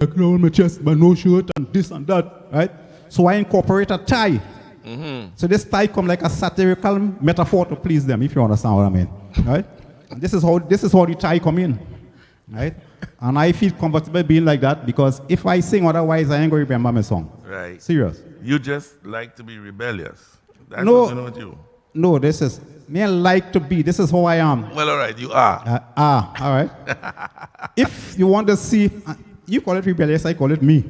on my chest, but no shirt and this and that, right? So I incorporate a tie. So this tie come like a satirical metaphor to please them, if you understand what I mean, right? And this is how the tie come in, right? And I feel comfortable being like that because if I sing otherwise, I ain't going to remember my song. Right. Serious. You just like to be rebellious. That's No. what's going on with you. No, this is me. I like to be. This is how I am. Well, all right, you are. All right. If you want to see, you call it rebellious, I call it me.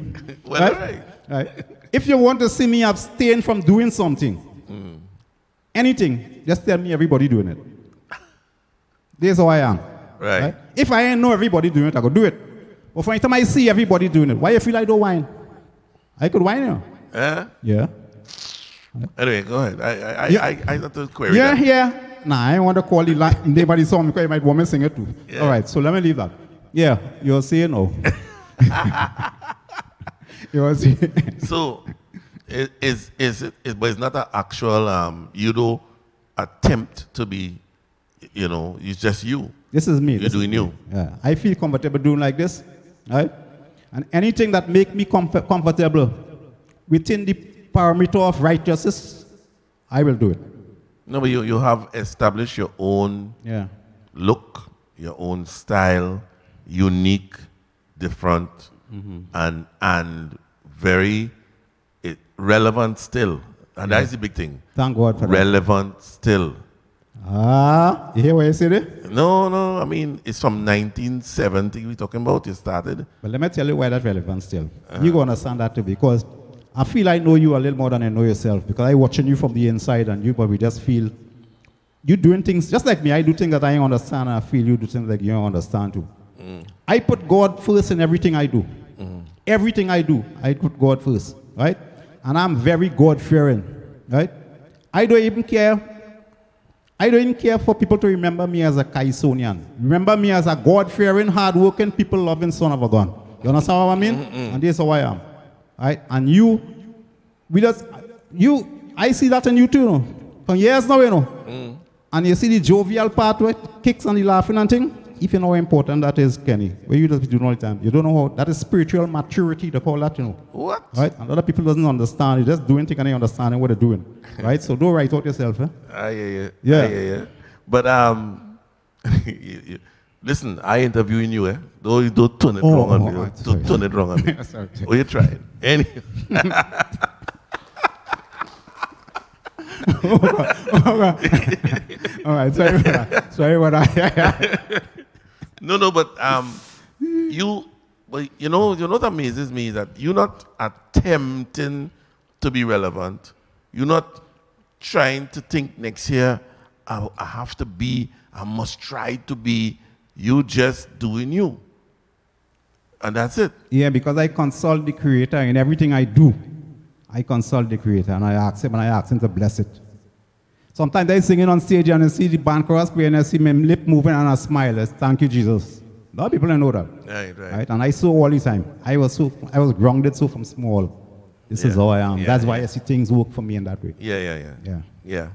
Well, all right. Right. If you want to see me abstain from doing something, anything, just tell me everybody doing it. This is how I am. Right. If I ain't know everybody doing it, I go do it. But for any time I see everybody doing it, why you feel I don't whine? I could whine, you know. Yeah. Anyway, go ahead. I have to query Yeah, that. yeah. Nah, I don't want to call it like anybody's song because you might want me to sing it too. Yeah. All right, so let me leave that. Yeah, you're saying no. You're saying. So, but it's not an actual, you don't attempt to be, it's just you. This is me. You're doing you. Yeah, I feel comfortable doing like this, right? And anything that make me comfortable within the parameter of righteousness, I will do it. No, but you have established your own look, your own style, unique, different, and very relevant still. And that's the big thing. Thank God for relevant still. You hear what I said there? No, I mean, it's from 1970 we're talking about, you started. But let me tell you why that's relevant still. You're going to understand that too, because I feel I know you a little more than I know yourself, because I'm watching you from the inside and you probably just feel you doing things just like me. I do things that I don't understand, and I feel you do things like you don't understand too. I put God first in everything I do. Everything I do, I put God first, right? And I'm very God-fearing, right? I don't even care for people to remember me as a Kaisonian. Remember me as a God-fearing, hard-working, people-loving son of a gun. You understand what I mean? And this is how I am. Right? And I see that in you too, you know. For years now, you know. And you see the jovial part where it kicks and the laughing and thing. If you know how important that is, Kenny, where you just be doing all the time. You don't know how, that is spiritual maturity, they call that, you know. What? Right? And other people doesn't understand. You're just doing things and they understand what they're doing. Right? So don't write out yourself, Yeah. But listen, I interviewing you, Don't turn it wrong on me. Don't turn it wrong on me. Sorry. Oh, you tried. Anyway. All right. Sorry about that. No, but you know what amazes me is that you're not attempting to be relevant. You're not trying to think next year, I must try to be. You just doing you. And that's it. Yeah, because I consult the Creator in everything I do. I consult the Creator and I ask him to bless it. Sometimes I sing it on stage and I see the band chorus play and I see my lip moving and I smile. I say, thank you, Jesus. A lot of people don't know that. Right. And I saw all the time. I was grounded so from small. This is how I am. That's why I see things work for me in that way. Yeah.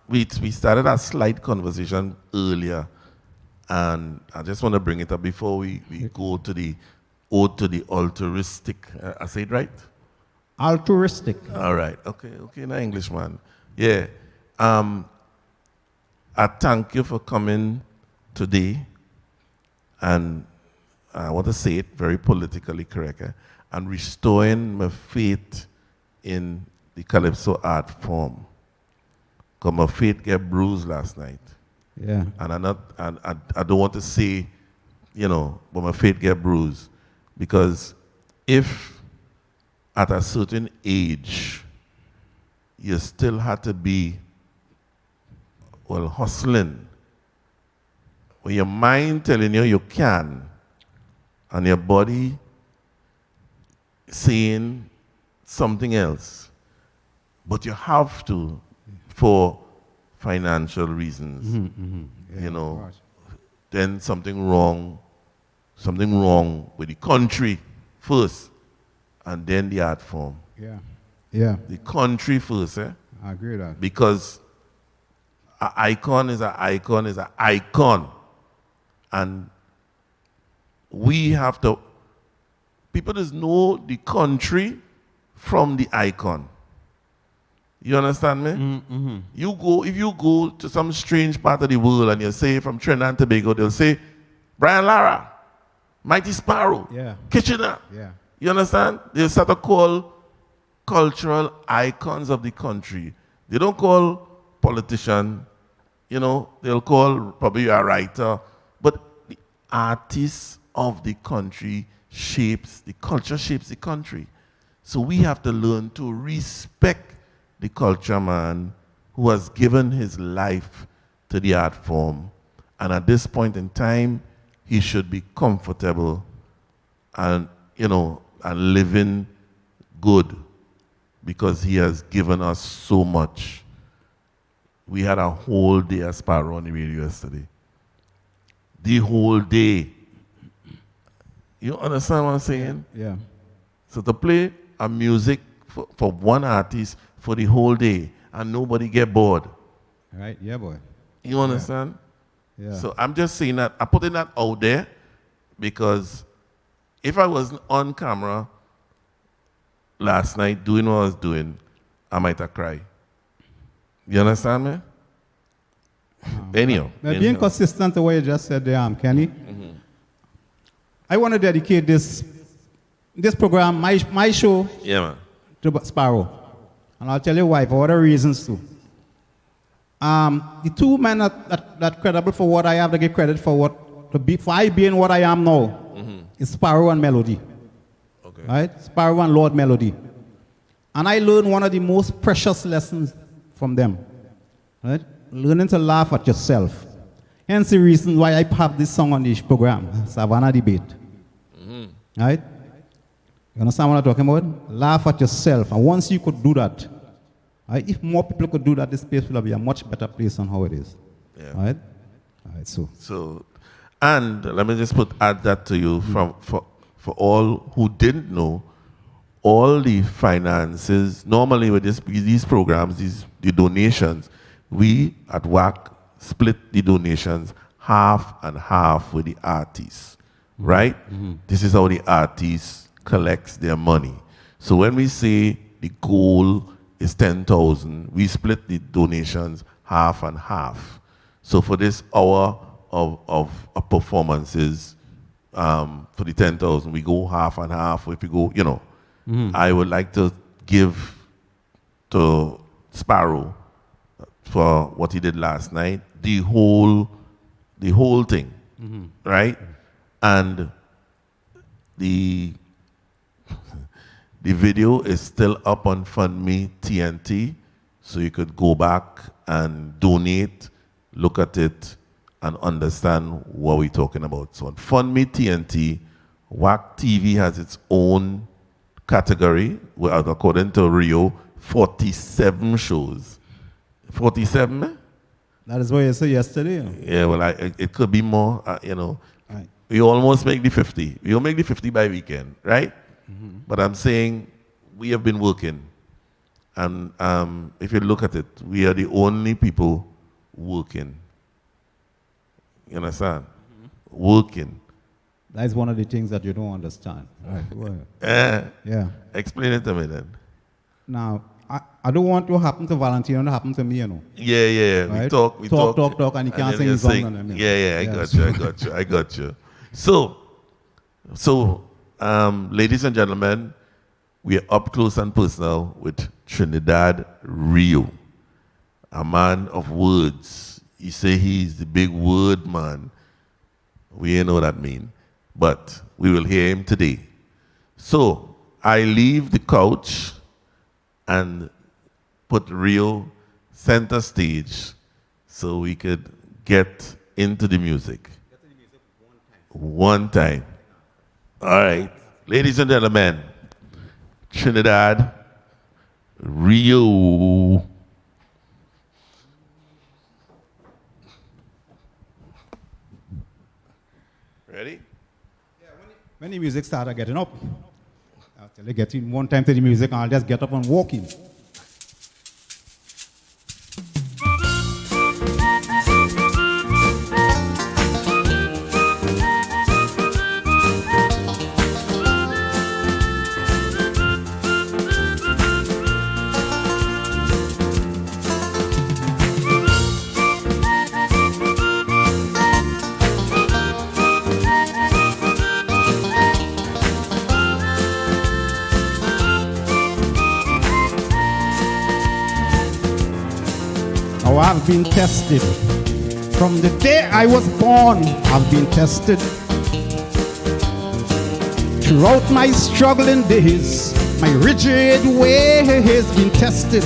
We started a slight conversation earlier, and I just want to bring it up before we go to the ode to the altruistic. I say it right? Altruistic. All right. Okay, now Englishman. Yeah. I thank you for coming today, and I want to say it very politically correct, and restoring my faith in the calypso art form. Because my faith get bruised last night. Yeah. And I don't want to say, but my faith get bruised. Because if at a certain age, you still had to be, hustling, when your mind telling you can, and your body saying something else, but you have to for financial reasons, Yeah, then something wrong with the country first, and then the art form. Yeah. The country first, I agree with that. because an icon is an icon is an icon, and we have to people just know the country from the icon. You understand me? Mm-hmm. If you go to some strange part of the world and you say from Trinidad and Tobago, they'll say, Brian Lara, Mighty Sparrow, Yeah. Kitchener. Yeah. You understand? They start to call cultural icons of the country. They don't call politician, they'll call probably a writer, but the artists of the country shapes the culture, shapes the country. So we have to learn to respect the culture man who has given his life to the art form. And at this point in time, he should be comfortable and, and living good because he has given us so much. We had a whole day of Sparrow on the radio yesterday. The whole day. You understand what I'm saying? Yeah. So to play a music for one artist for the whole day and nobody get bored. Right? Yeah, boy. You understand? Yeah. So I'm just saying that, I'm putting that out there because if I wasn't on camera last night doing what I was doing, I might have cried. You understand me? Anyhow. Being consistent to what you just said there, Kenny, I want to dedicate this program, my show, to Sparrow. And I'll tell you why, for other reasons too. The two men that credible for what I have to get credit for for I being what I am now is Sparrow and Melody. Okay. Right? Sparrow and Lord Melody. And I learned one of the most precious lessons from them. Right? Learning to laugh at yourself. Hence the reason why I have this song on this program, Savannah Debate. Right? You understand what I'm talking about? Laugh at yourself. And once you could do that, right, if more people could do that, this place will be a much better place than how it is. Yeah. Right? All right, so. And let me just add that to you for all who didn't know, all the finances, normally with these programs, the donations, we at WACK split the donations half and half with the artists, right? This is how the artists collects their money. So when we say the goal is 10,000, we split the donations half and half. So for this hour of performances, for the 10,000, we go half and half. If we go, I would like to give to Sparrow for what he did last night, the whole thing, right? And the video is still up on FundMe TNT, so you could go back and donate, look at it, and understand what we're talking about. So on FundMe TNT, WACK TV has its own category, where according to Rio, 47 shows. 47, eh? That is what you said yesterday. Yeah, well, it could be more, Right. We almost make the 50. We'll make the 50 by weekend, right? But I'm saying we have been working. And if you look at it, we are the only people working. You understand? Working. That's one of the things that you don't understand. Right. Go ahead. Yeah. Explain it to me then. Now, I don't want to happen to Valentino to happen to me, Yeah. Right? We talk, and you can't sing the song on them. Yeah, I got you. So, ladies and gentlemen, we are up close and personal with Trinidad Rio, a man of words. You say he's the big word man. We ain't know what that mean, but we will hear him today. So, I leave the couch and put Rio center stage so we could get into the music. One time. All right. Ladies and gentlemen, Trinidad Rio. Ready? Yeah, when the music started getting up, I'll tell you, get in one time to the music and I'll just get up and walk in. I've been tested. From the day I was born, I've been tested. Throughout my struggling days, my rigid way has been tested.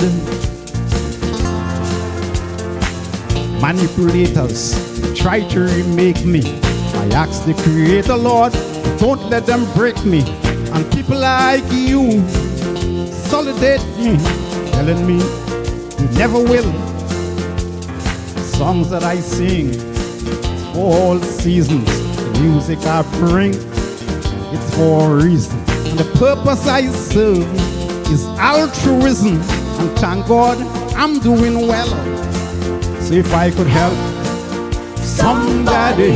Manipulators try to remake me. I ask the Creator, Lord, don't let them break me. And people like you solidate me, telling me you never will. Songs that I sing, it's for all seasons. The music I bring, it's for a reason. And the purpose I serve is altruism. And thank God I'm doing well. So if I could help somebody,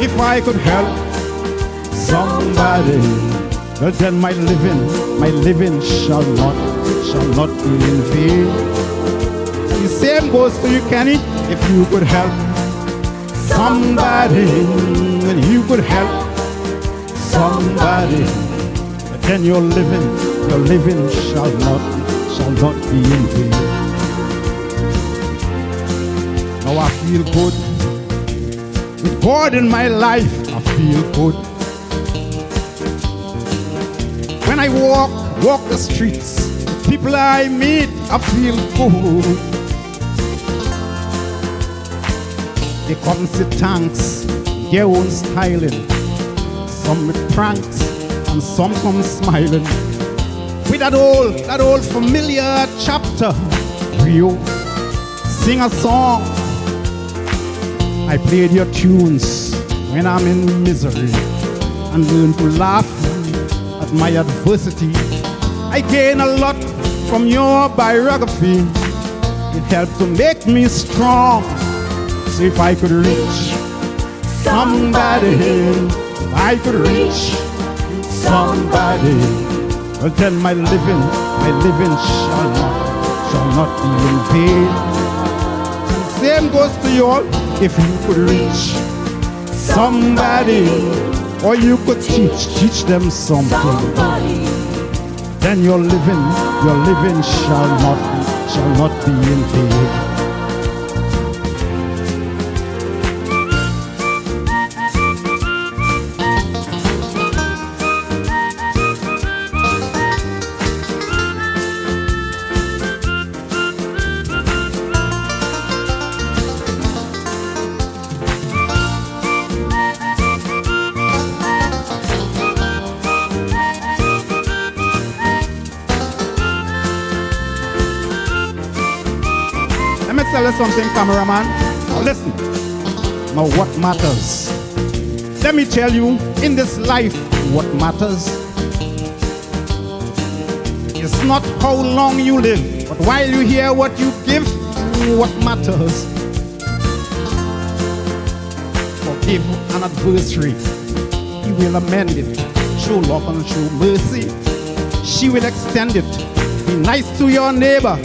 if I could help somebody, well then my living shall not be in vain. The same goes to you, Kenny. If you could help somebody, and you could help somebody, then your living shall not be in vain. Now I feel good. With God in my life, I feel good. When I walk the streets, the people I meet, I feel good. They come to tanks, their own styling. Some with pranks, and some come smiling. With that old familiar chapter, Rio, sing a song. I played your tunes when I'm in misery and learn to laugh at my adversity. I gain a lot from your biography. It helped to make me strong. So if I could reach somebody, if I could reach somebody, well then my living shall not be in vain. And same goes to you all. If you could reach somebody, or you could teach them something, then your living shall not be in vain. Let me tell you something, cameraman. Now listen. Now what matters? Let me tell you, in this life, what matters is not how long you live, but while you hear what you give, what matters. Forgive an adversary, he will amend it. Show love and show mercy, she will extend it. Be nice to your neighbor,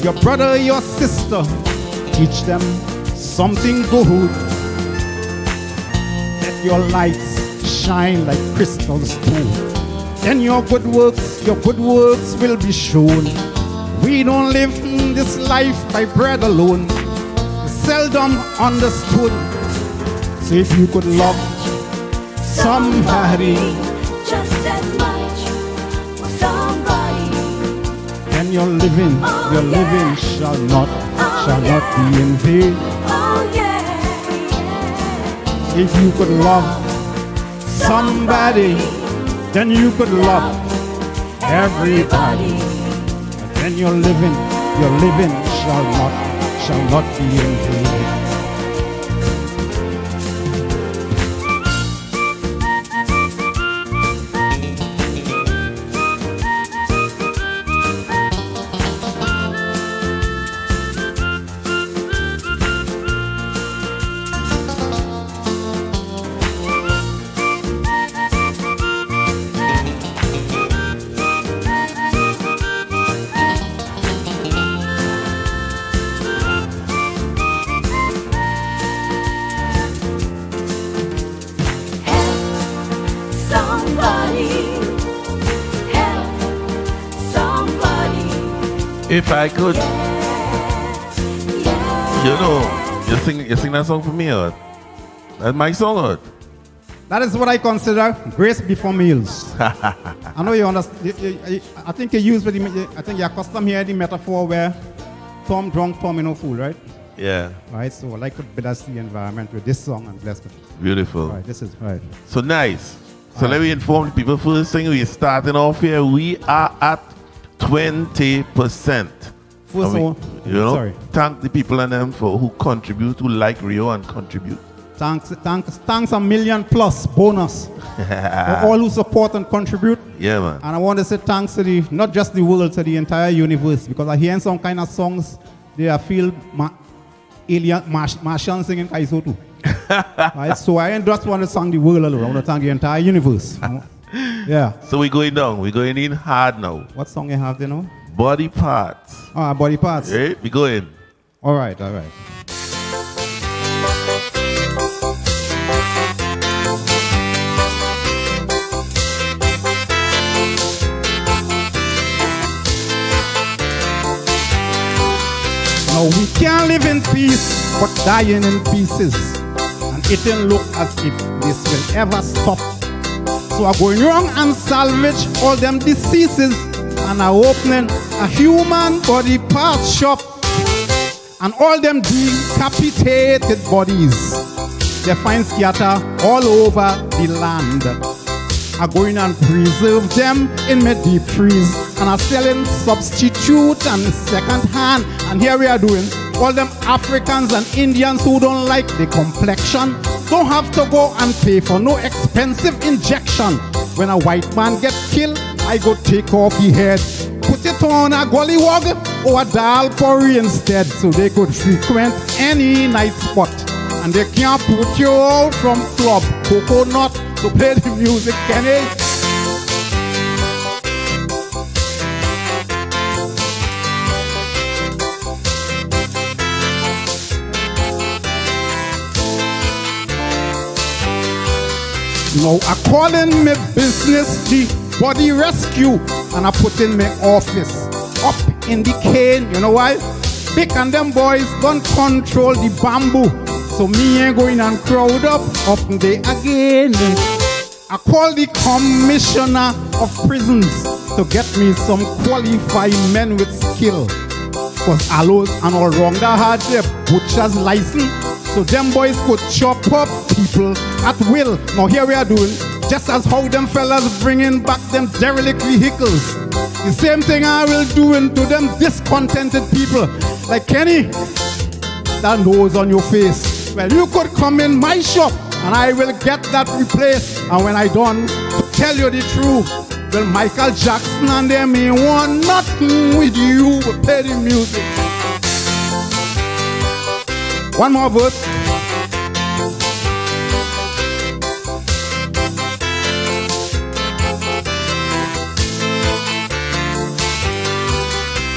your brother, your sister. Teach them something good. Let your lights shine like crystals too. Then your good works will be shown. We don't live this life by bread alone. It's seldom understood. So if you could love somebody just as much for somebody, then your living shall not be in vain. oh yeah, If you could love somebody, then you could love everybody. Then your living shall not be in vain. If I could You know, you sing that song for me, or that's my song, or? That is what I consider grace before meals. I know you understand. I think you use I think you're accustomed here the metaphor where Tom drunk, Tom no fool, right? Yeah. Right. So I could better see the environment with this song and bless it. Beautiful. Right. This is right. So nice. So let me inform people. First thing, we're starting off here. We are at 20%. First We, one. you know, Sorry. thank the people and them for who contribute, who like Rio and contribute. Thanks a million plus bonus for all who support and contribute. Yeah, man. And I want to say thanks to not just the world, to the entire universe, because I hear some kind of songs, they feel alien, Martian singing Kaiso too. Right? So I just want to thank the world alone. I want to thank the entire universe. Yeah. So we're going down. We're going in hard now. What song you have there now? Body parts. Body parts. Right? We go in. All right, all right. Now we can't live in peace, but dying in pieces. And it didn't look as if this will ever stop. So I'm going wrong and salvage all them diseases. And I'm opening a human body parts shop. And all them decapitated bodies, they find scatter all over the land. I'm going and preserve them in my deep freeze. And I'm selling substitute and second hand. And here we are doing all them Africans and Indians who don't like the complexion don't have to go and pay for no expensive injection. When a white man gets killed, I go take off the head, put it on a gollywog or a dal curry instead, so they could frequent any night spot. And they can't put you out from club coconut to play the music, Kenny. Now I call in my business the body rescue, and I put in my office up in the cane. You know why? Big and them boys don't control the bamboo, so me ain't going and crowd up there again. I call the commissioner of prisons to get me some qualified men with skill. Cause allows and all wrong that had their butcher's license, so them boys could chop up people at will. Now here we are doing just as how them fellas bringing back them derelict vehicles. The same thing I will doing to them discontented people. Like Kenny, that nose on your face. Well, you could come in my shop and I will get that replaced. And when I done, to tell you the truth, well, Michael Jackson and them ain't want nothing with you but play the music. One more verse.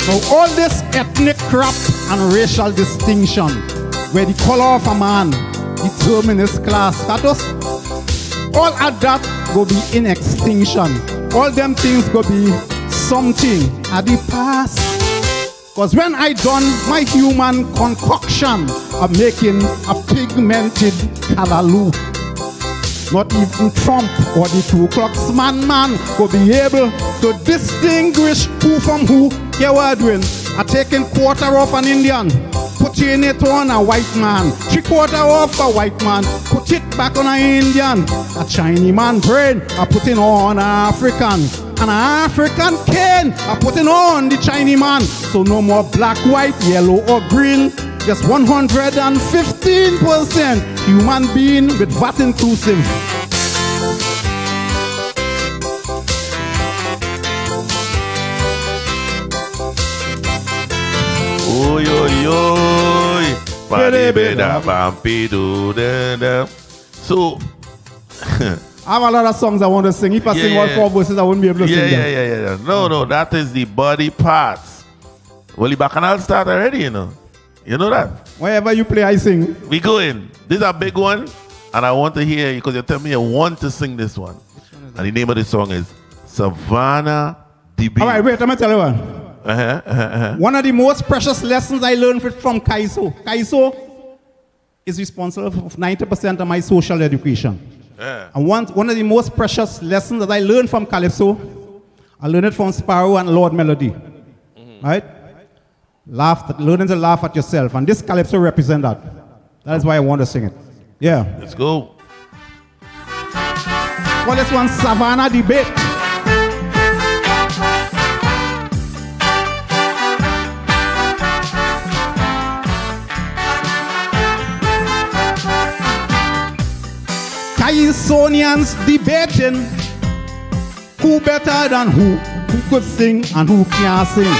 Now all this ethnic crap and racial distinction, where the color of a man determine his class status, all of that go be in extinction. All them things go be something at the past. Cause when I done my human concoction of making a pigmented callaloo, not even Trump or the Ku Klux man go be able to distinguish who from who. Here we're doing, I taking quarter off an Indian, putting it on a white man, 3/4 off a white man, put it back on an Indian, a Chinese man brain, I putting on an African, and an African cane, I putting on the Chinese man. So no more black, white, yellow or green, just 115% human being with VAT inclusive. Oy, oy, oy. So, I have a lot of songs I want to sing. If I sing all 4 verses, I wouldn't be able to sing them. yeah. No, that is the body parts. Well, the bacchanal start already, you know. You know that? Wherever you play, I sing. We go in. This is a big one, and I want to hear, because you tell me you want to sing this one. And the name of the song is Savannah DB. All right, wait, let me tell you one. One of the most precious lessons I learned from Kaiso. Kaiso is responsible for 90% of my social education. And one of the most precious lessons that I learned from Calypso, I learned it from Sparrow and Lord Melody. Right? Learning to laugh at yourself. And this Calypso represents that. That is why I want to sing it. Yeah. Let's go. Well, this one, Savannah Debate. Kaisonians debating who better than who could sing and who can't sing.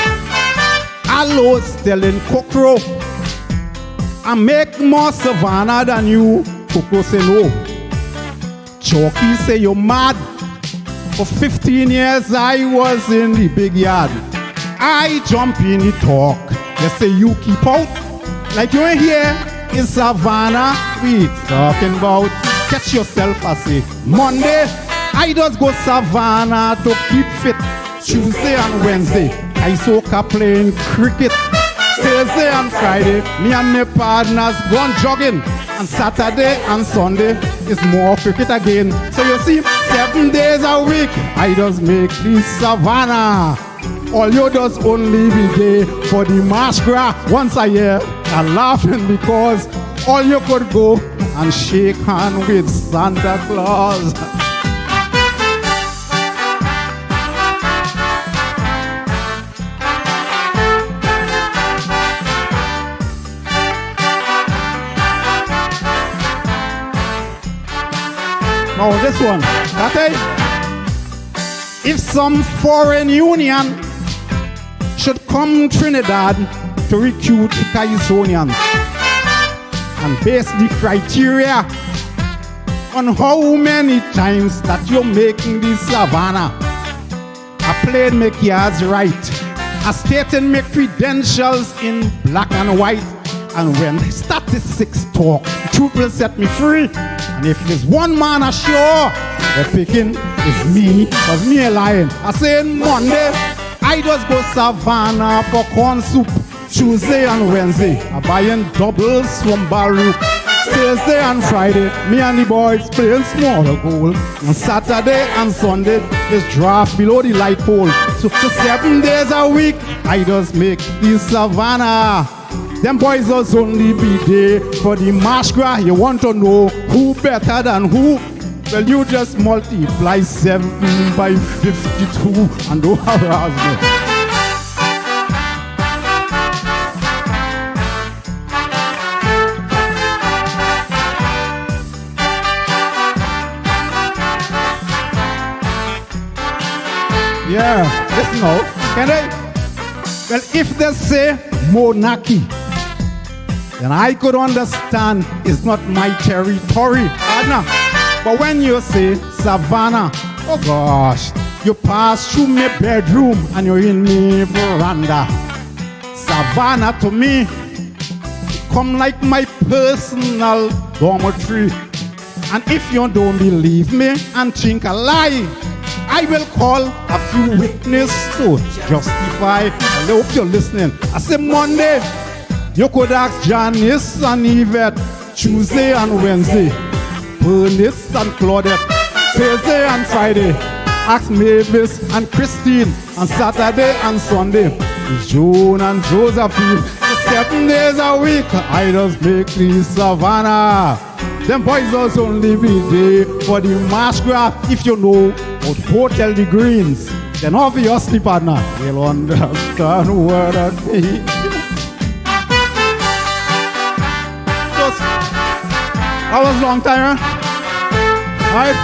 Aloes telling Kokro, I make more Savannah than you. Kokro say no. Chalky say you're mad. For 15 years I was in the big yard. I jump in the talk. They say you keep out. Like you ain't here in Savannah. We talking about. Catch yourself, I say. Monday, I just go Savannah to keep fit. Tuesday and Wednesday, I soca playing cricket. Thursday and Friday, me and my partners gone jogging. And Saturday and Sunday is more cricket again. So you see, 7 days a week, I just make this Savannah. All you does only be there for the masquerade once a year. I'm laughing because all you could go and shake hands with Santa Claus. Now this one, okay? If some foreign union should come Trinidad to recruit Kaisonians and base the criteria on how many times that you're making this Savannah, I played my cards right. I stated my credentials in black and white. And when the statistics talk, the truth will set me free. And if there's one man ashore, the picking is me, cause me a lion. I say Monday, I just go Savannah for corn soup. Tuesday and Wednesday, I buying doubles from Baruch. Thursday and Friday, me and the boys playing smaller goal. And Saturday and Sunday is draft below the light pole. So for 7 days a week, I just make this Savannah. Them boys just only be there for the masquerade. You want to know who better than who? Well, you just multiply 7 by 52 and don't harass me. Yeah, listen now. Can they? Well, if they say monarchy, then I could understand it's not my territory. But when you say Savannah, oh gosh, you pass through my bedroom and you're in my veranda. Savannah to me, come like my personal dormitory. And if you don't believe me and think I lie, I will call a few witnesses to justify. I hope you're listening. I say Monday, you could ask Janice and Yvette. Tuesday and Wednesday, Bernice and Claudette. Thursday and Friday, ask Mavis and Christine. And Saturday and Sunday, Joan and Josephine. 7 days a week, I just make the Savannah. Them boys just only be there for the masquerade. If you know about Hotel the Greens, then obviously, partner, you'll understand what I mean. That was a long time, huh? Right?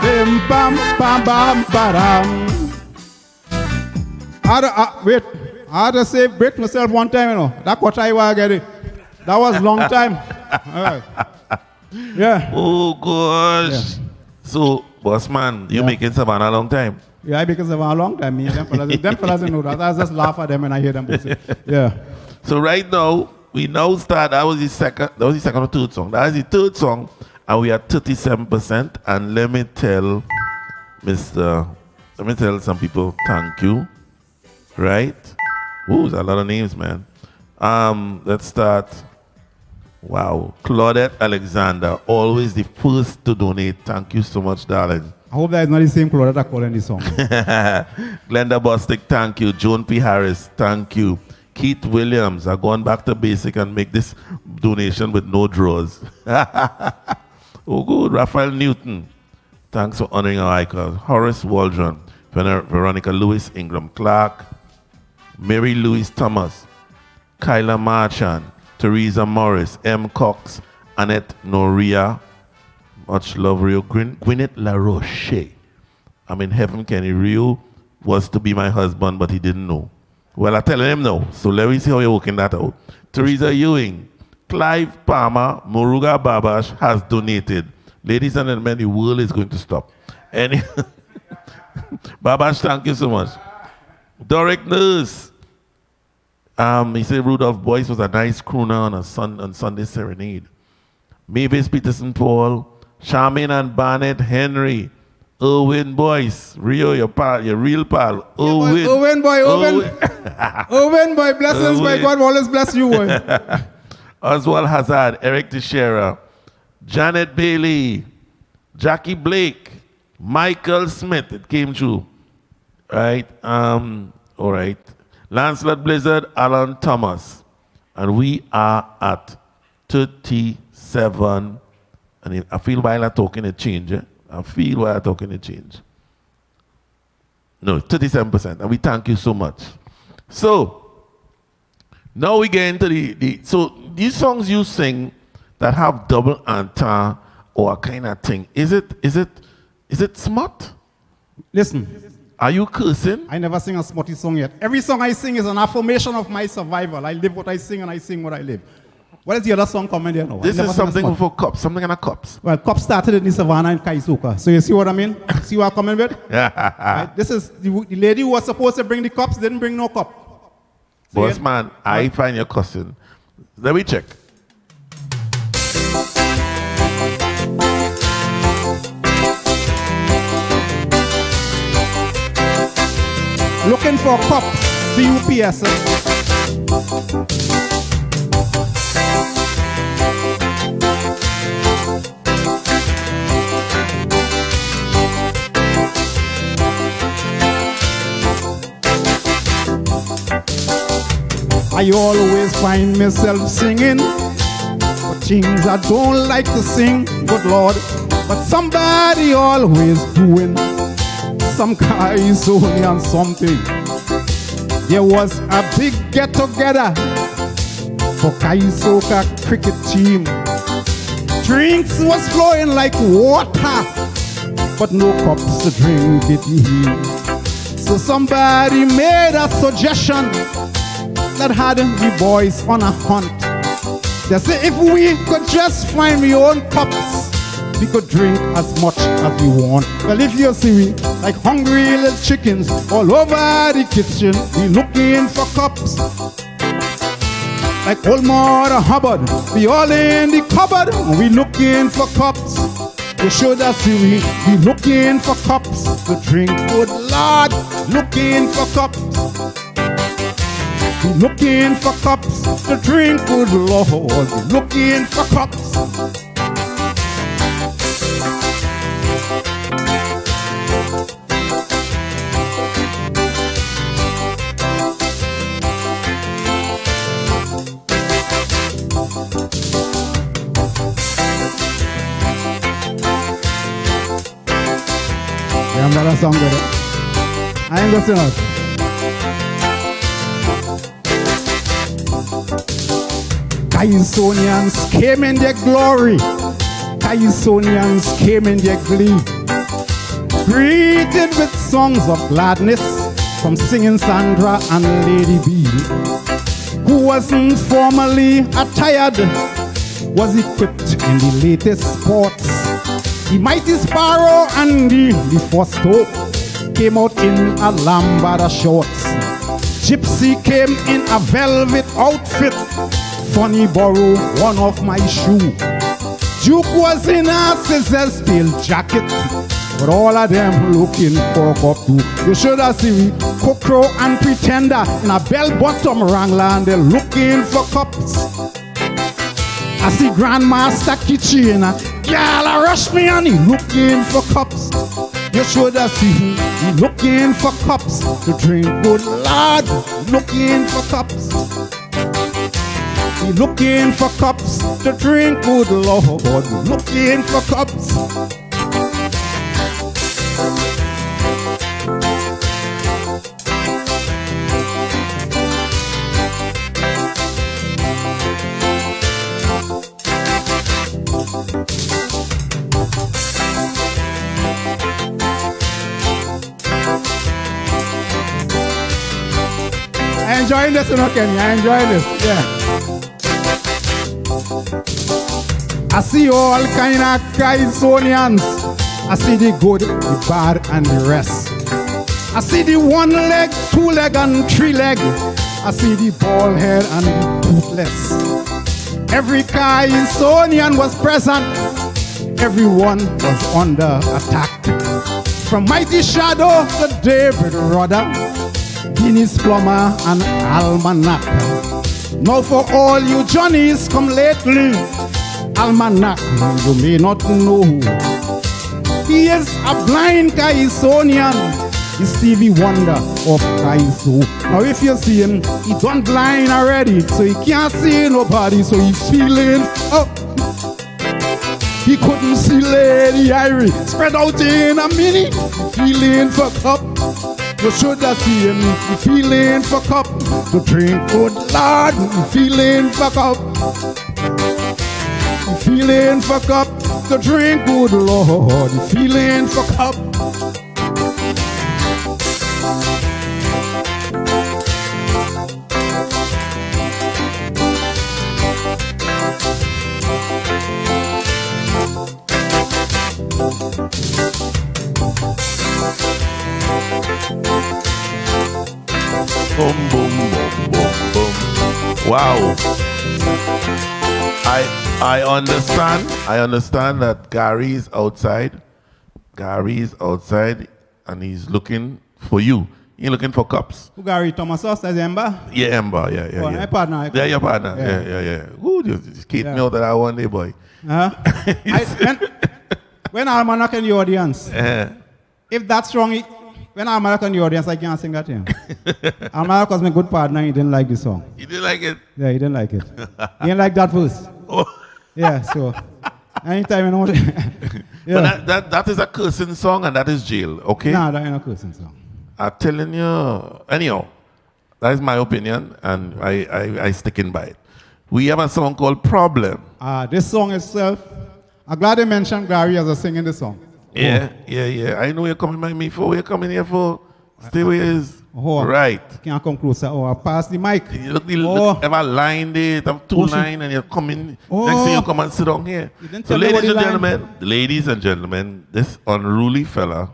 Bam, bam, bam, bam. Wait. I had to say break myself one time, you know. That's what I was getting. That was a long time. All right. Yeah. Oh, gosh. Yeah. So, boss man, you making Savannah a long time? Yeah, because of a long time. Me, them fellas don't know that. I just laugh at them when I hear them say. Yeah. So right now, we now start. That was the second or third song. That was the third song. and we are 37%. And let me tell some people thank you. Right? Ooh, there's a lot of names, man. Let's start. Wow. Claudette Alexander, always the first to donate. Thank you so much, darling. I hope that is not the same Claudette that calling this song. Glenda Bostic, thank you. Joan P. Harris, thank you. Keith Williams, I've gone back to basic and make this donation with no draws. Oh, good. Raphael Newton, thanks for honoring our icons. Horace Waldron, Veronica Lewis, Ingram Clark, Mary Louise Thomas, Kyla Marchand, Teresa Morris, M. Cox, Annette Noria, much love, Rio. Gwyneth LaRoche. I'm in heaven, Kenny. Rio was to be my husband, but he didn't know. Well, I tell him no, so let me see how you're working that out. Teresa Ewing, Clive Palmer, Muruga Babash has donated. Ladies and gentlemen, the world is going to stop. Babash, thank you so much. Doric Nurse. He said Rudolph Boyce was a nice crooner on Sunday Serenade. Mavis Peterson Paul, Charmaine and Barnett Henry, Irwin Boyce, Rio, your real pal. Irwin boy. Irwin boy, blessings by God, always bless you, boy. Oswald Hazard, Eric Teixeira, Janet Bailey, Jackie Blake, Michael Smith, it came true. Right? All right. Lancelot Blizzard, Alan Thomas. And we are at 37. And I feel while I'm talking a change. I feel while I'm talking a change. No, 37%. And we thank you so much. So, now we get into so these songs you sing that have double entendre or a kind of thing, is it smart? Listen. Are you cursing? I never sing a smutty song yet. Every song I sing is an affirmation of my survival. I live what I sing and I sing what I live. What is the other song coming there now? This is something for cops, something kind of cops. Well, cops started in the Savannah and Kaisuka. So you see what I mean? See what I'm coming with? Right? This is the lady who was supposed to bring the cops, didn't bring no cop. See Boss it? man, I find your cussing. Let me check. Looking for cops, CUPS. I always find myself singing for things I don't like to sing, good Lord. But somebody always doing some guys only on something. There was a big get-together for Kaisoka cricket team. Drinks was flowing like water, but no cups to drink it in. So somebody made a suggestion that had the boys on a hunt. They say if we could just find our own cups, we could drink as much as we want. Well, if you see we like hungry little chickens all over the kitchen, we looking for cups. Like old Mother Hubbard, we all in the cupboard, and we looking for cups. You should have seen we looking for cups to drink. Good Lord, looking for cups. We looking for cups to drink. Good Lord, we looking for cups. Remember that song, brother? I ain't gonna sing it. Kaisonians came in their glory. Kaisonians came in their glee. Greeted with songs of gladness from singing Sandra and Lady B. Who wasn't formally attired, was equipped in the latest sports. The mighty Sparrow and the Fosto came out in a lambada shorts. Gypsy came in a velvet outfit. Funny borrow one of my shoe. Duke was in a scissor steel jacket, but all of them looking for cup too. You should have seen Cockrow and Pretender in a bell-bottom wrangler, and they're looking for cups. I see Grandmaster Kitchen, girl, rush me and he looking for cups. You should have seen he looking for cups to drink. Good Lord, looking for cups. He looking for cups to drink. Good Lord, looking for cups. Enjoying this, you know, Kenny. I enjoy this. Yeah. I see all kind of Kaisonians. I see the good, the bad, and the rest. I see the one leg, two leg, and three leg. I see the bald head and the toothless. Every Kaisonian was present. Everyone was under attack. From Mighty Shadow to David Rudder, Guinness Plumber and Almanac. Now for all you Johnnies come lately, Almanac you may not know. He is a blind Kaisonian. He's Stevie Wonder of Kaiso. Now if you see him, he done blind already, so he can't see nobody, so he's feeling up. He couldn't see Lady Irie, spread out in a mini, feeling for cup. You should have seen him, he feeling for cup to drink. Good Lord, he feeling for cup. He feeling for cup to drink. Good Lord, he feeling for cup. Boom, boom, boom, boom, boom. Wow. I understand that Gary's outside. Gary's outside and he's looking for you. He's looking for cups. Who Gary Thomas us as Ember? Yeah, Ember, yeah. My partner. Yeah, your partner. Yeah. Ooh, just keep me out of that one day, boy. When Almanac in the audience, if that's wrong, when Almanac in the audience, I can't sing that to him. Almanac was my good partner, he didn't like the song. You didn't like it? Yeah, he didn't like it. He didn't like that verse. Oh. Yeah, so anytime you know. Yeah. But that is a cursing song and that is jail, okay? Nah, that ain't a cursing song. I'm telling you. Anyhow, that is my opinion and I sticking by it. We have a song called Problem. This song itself, I'm glad they mentioned Gary as a singing the song. Yeah. I know you're coming by me for. You're coming here for. Stay where you is. Right. Can't come closer. I pass the mic. You look have a line there, have two lines, and you're coming. Next thing you come and sit down here. So, ladies and gentlemen, this unruly fella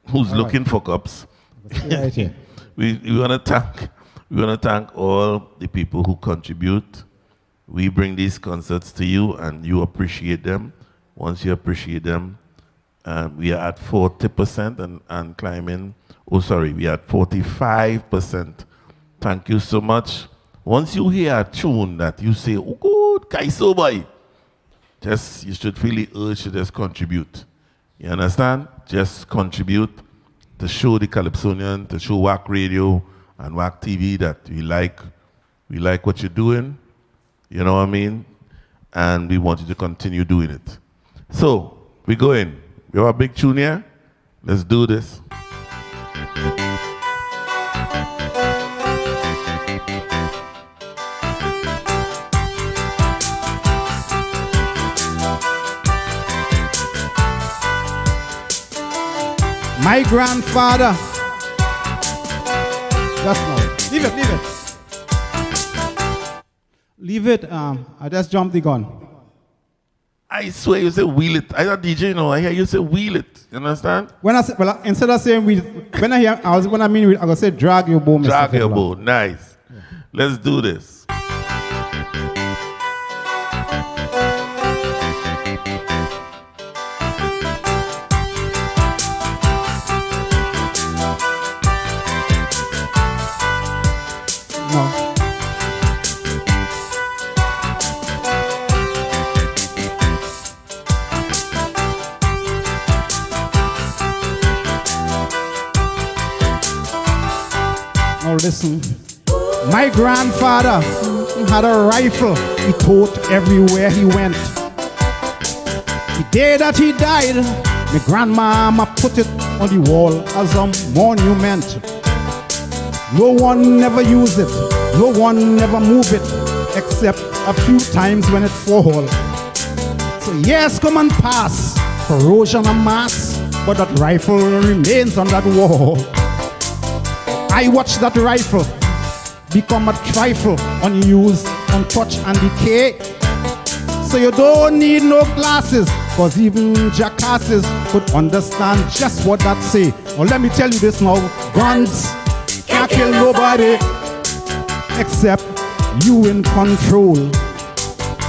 who's looking for cups. Right here. we want to thank all the people who contribute. We bring these concerts to you, and you appreciate them. Once you appreciate them, we are at 40% and climbing. Oh, sorry, we are at 45%. Thank you so much. Once you hear a tune that you say, oh, good, Kaiso boy, you should feel the urge to just contribute. You understand? Just contribute to show the Calypsonian, to show WACK Radio and WACK TV that we like what you're doing. You know what I mean? And we want you to continue doing it. So, we go in. We have a big tune here. Let's do this. My grandfather. Just now. Leave it. Leave it. I just jumped the gun. I swear you say wheel it. I thought DJ, you know, I hear you say wheel it. You understand? When I say, well, instead of saying wheel, when I hear, I was going to mean wheel, I was going to say drag your bow, Mr. Drag your Fiddler. bow. Nice. Yeah. Let's do this. Listen, my grandfather had a rifle he tote everywhere he went. The day that he died, my grandmama put it on the wall as a monument. No one never use it, no one never move it, except a few times when it fall. So years come and pass, corrosion and mass, but that rifle remains on that wall. I watch that rifle become a trifle, unused, untouched and decay. So you don't need no glasses, cause even jackasses could understand just what that say. Well, let me tell you this now, guns can't kill nobody except you in control.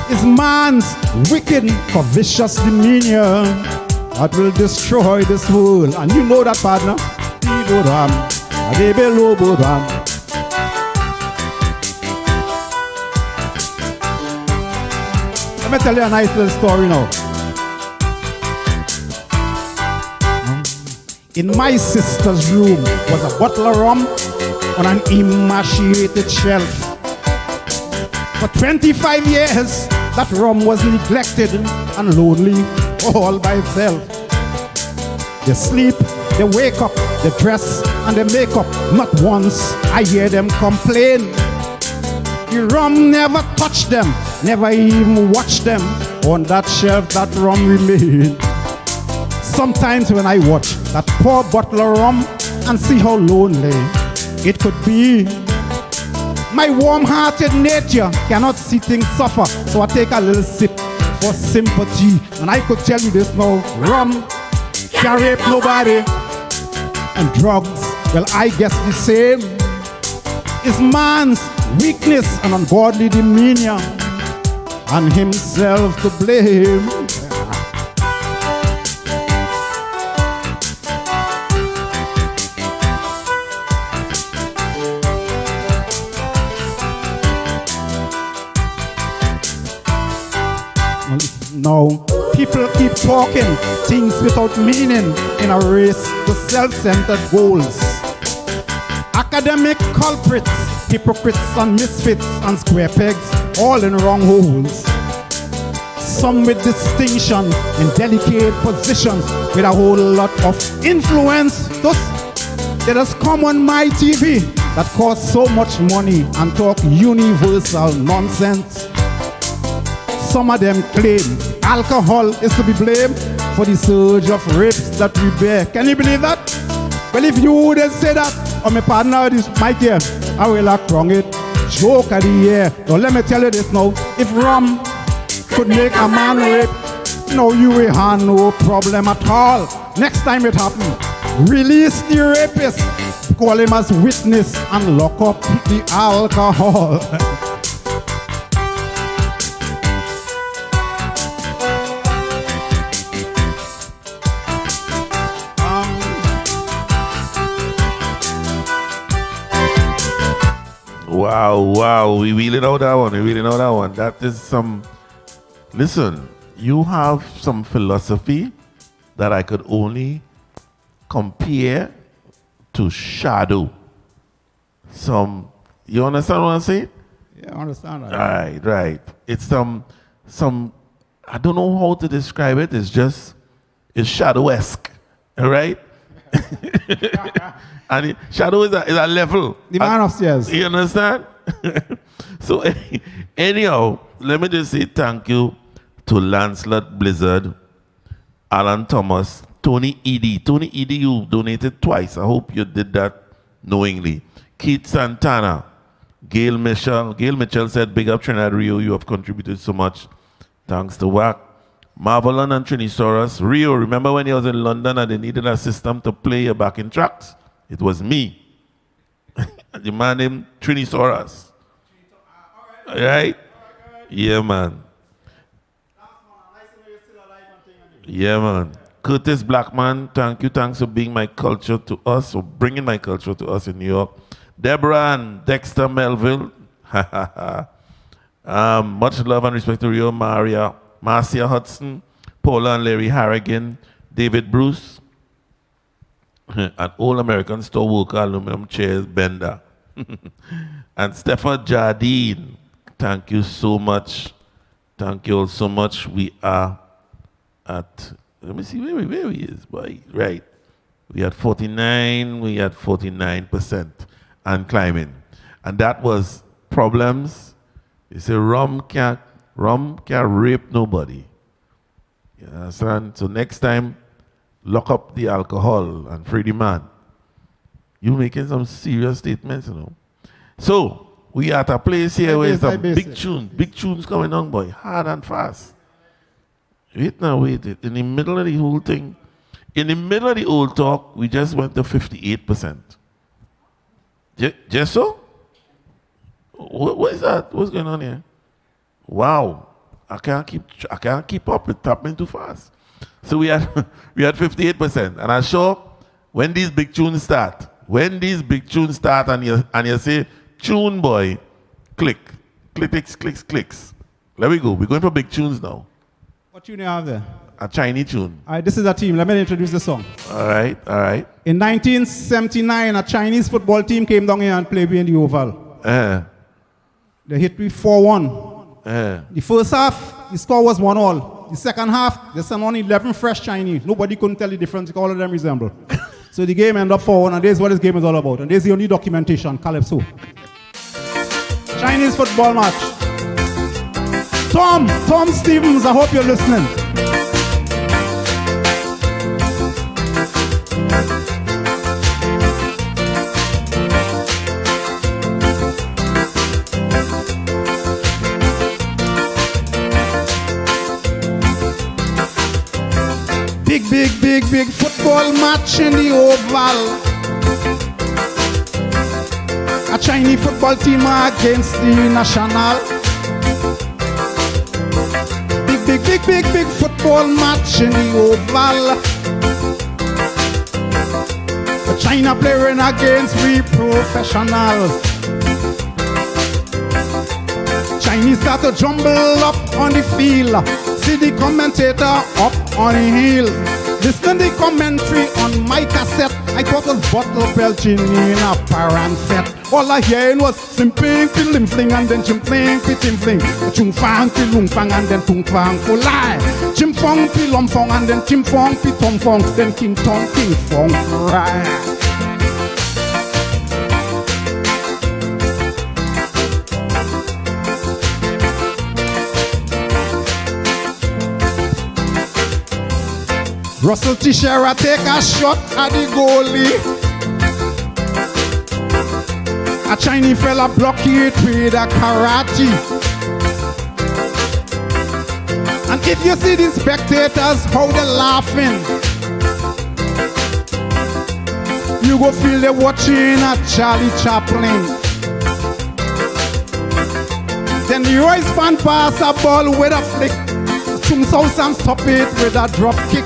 It's man's wicked, vicious demeanor that will destroy this world. And you know that, partner. Let me tell you a nice little story now. In my sister's room was a bottle of rum on an emaciated shelf. For 25 years, that rum was neglected and lonely all by itself. They sleep, they wake up, they dress and they make up. Not once I hear them complain. The rum never touched them, never even watched them. On that shelf, that rum remained. Sometimes when I watch that poor bottle of rum and see how lonely it could be, my warm-hearted nature cannot see things suffer, so I take a little sip for sympathy. And I could tell you this now, rum can't rape nobody, and drugs, well, I guess the same. Is man's weakness and ungodly demeanor, and himself to blame. Now, people keep talking things without meaning in a race to self-centered goals. Academic culprits, hypocrites and misfits and square pegs, all in wrong holes. Some with distinction in delicate positions with a whole lot of influence. Thus, they just come on my TV that costs so much money and talk universal nonsense. Some of them claim alcohol is to be blamed for the surge of rapes that we bear. Can you believe that? Well, if you wouldn't say that, or my partner this mic here, I will act wrong it. Joke of the year. Now let me tell you this now. If rum could make a man rape, no, you will have no problem at all. Next time it happens, release the rapist, call him as witness and lock up the alcohol. Wow, we really know that one, That is some, listen, you have some philosophy that I could only compare to shadow. You understand what I'm saying? Yeah, I understand that. Right. It's some, I don't know how to describe it, it's shadow-esque, right? And shadow is a level. The man upstairs. You understand? So anyhow, let me just say thank you to Lancelot Blizzard, Alan Thomas, Tony Edie. Tony Edie, you donated twice. I hope you did that knowingly. Keith Santana, Gail Mitchell. Gail Mitchell said, big up Trinidad Rio, you have contributed so much. Thanks to WACK. Marvelon and Trinisaurus. Rio, remember when he was in London and they needed a system to play your backing tracks? It was me. The man named Trinisaurus. Right? Yeah, man. Yeah, man. Curtis Blackman, thank you. Thanks for being my culture to us, or bringing my culture to us in New York. Deborah and Dexter Melville. Much love and respect to Rio, Marcia Hudson, Paula and Larry Harrigan, David Bruce, an old American store worker, aluminum chairs, Bender. And Stefan Jardine, thank you so much. Thank you all so much. We are at, let me see where he is, boy. Right. We had 49% and climbing. And that was problems. They say rum can't rape nobody. You understand? So next time, lock up the alcohol and free the man. You making some serious statements, you know. So we at a place here where it's some big tunes coming on, boy, hard and fast. Wait. In the middle of the whole thing, in the middle of the old talk, we just went to 58%. Just so? What is that? What's going on here? Wow. I can't keep up. It's happening too fast. So we had 58%. And I'm sure when these big tunes start, and you say, tune boy, clicks. There we go. We're going for big tunes now. What tune you have there? A Chinese tune. All right, this is a team. Let me introduce the song. All right. In 1979, a Chinese football team came down here and played in the Oval. They hit me 4-1. The first half, the score was 1-1. The second half, they sent on 11 fresh Chinese. Nobody couldn't tell the difference. All of them resemble. So the game ended up 4-1, and this is what this game is all about. And this is the only documentation, calypso. Chinese football match. Tom Stevens, I hope you're listening. Big football match in the Oval. A Chinese football team against the national. Big football match in the Oval. A China playing against we professionals. Chinese start to jumble up on the field. See the commentator up on the hill. Listen the commentary on my cassette. I thought it was bottle belching in a paranset. All I hearing was simping, filim fling, and then chimpling, pitim fling. Chung fang, pilung fang, and then tung fang for lie. Chim fong, pilom fong, and then chim fong, pitom fong, then king tong, king fong, right. Russell Teixeira take a shot at the goalie. A Chinese fella block it with a karate. And if you see the spectators, how they're laughing, you go feel they're watching a Charlie Chaplin. Then the Royce fan pass a ball with a flick. Chung South and stop it with a drop kick.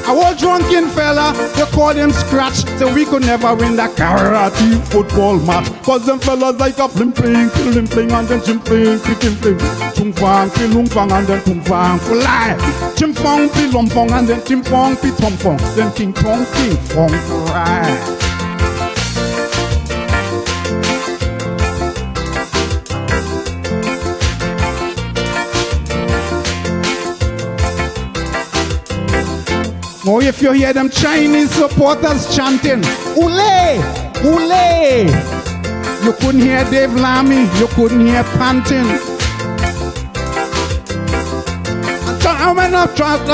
A old drunken fella, they call him Scratch, so we could never win that karate football match. Cause them fellas like a flim pling, and then chim pling, chung fang, pilung fang, and then tung fang, fly. Chim fong, pilum fong, and then chim fong, pitom fong, then king tong, king fong, fly. Oh, if you hear them Chinese supporters chanting, Ule, Ule, you couldn't hear Dave Lamy, you couldn't hear panting. I went up, truck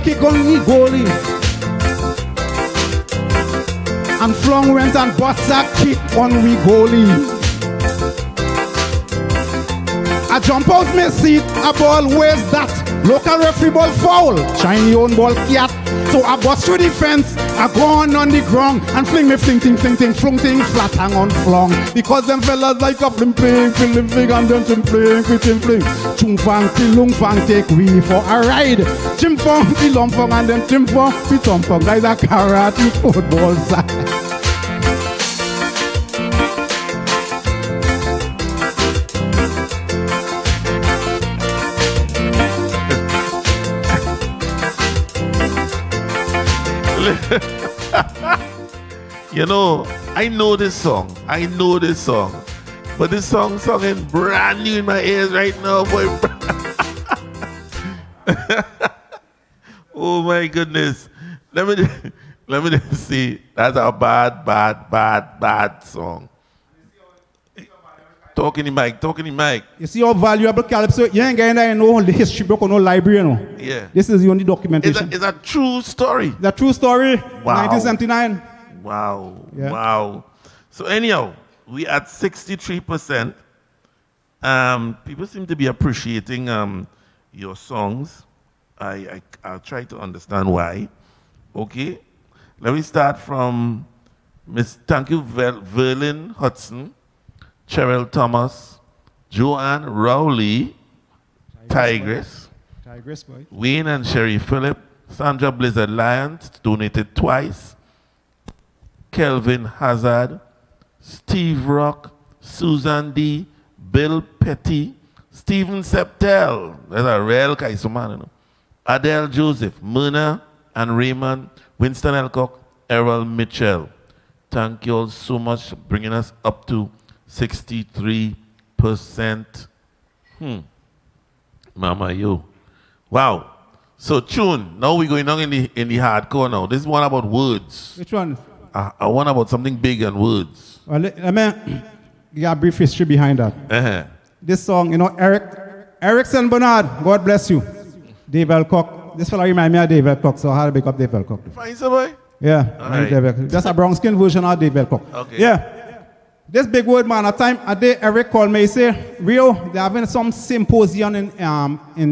kick on the goalie. And Flung went and bust a kick on we goalie. I jump out my seat, a ball, where's that? Local referee ball foul, Chinese own ball cat. So I bust through the fence, I go on the ground and fling me fling ting, flung ting, flat hang on flung. Because them fellas like a fling pling, and then chim fling. Chung fang, pilung fang, take we for a ride. Chim fong, pilum fong, and then chim fong, pitom fong. Like a karate football side. You know, I know this song. But this song singing brand new in my ears right now, boy. Oh my goodness. Let me just see. That's a bad song. Talking the mic. You see how valuable calypso? You ain't getting that in no history book or no library, you know. Yeah. This is the only documentation. It's a true story. The true story. Wow. 1979. Wow. Yeah. Wow. So anyhow, we at 63%. People seem to be appreciating your songs. I'll try to understand why. Okay. Let me start from thank you, Verlin Hudson, Cheryl Thomas, Joanne Rowley, Tigress, boy. Wayne and Sherry Phillip, Sandra Blizzard Lyons donated twice, Kelvin Hazard, Steve Rock, Susan D, Bill Petty, Stephen Septel, that's a real Kaiso man, you know. Adele Joseph, Myrna and Raymond, Winston Elcock, Errol Mitchell. Thank you all so much for bringing us up to 63%. Mama, you. Wow. So tune. Now we're going on in the hardcore now. This is one about words. Which one? I want about something big and words. Well, let me give a brief history behind that. Uh-huh. This song, you know, Erickson Bernard, God bless you. Dave Elcock. This fella reminds me of Dave Elcock, so I had to pick up Dave Elcock. Fine, sir, boy? Yeah, right. Dave Elcock. Just a brown skin version of Dave Elcock. Okay. Yeah. This big word, man, a day Eric called me, he say, Rio, they're having some symposium in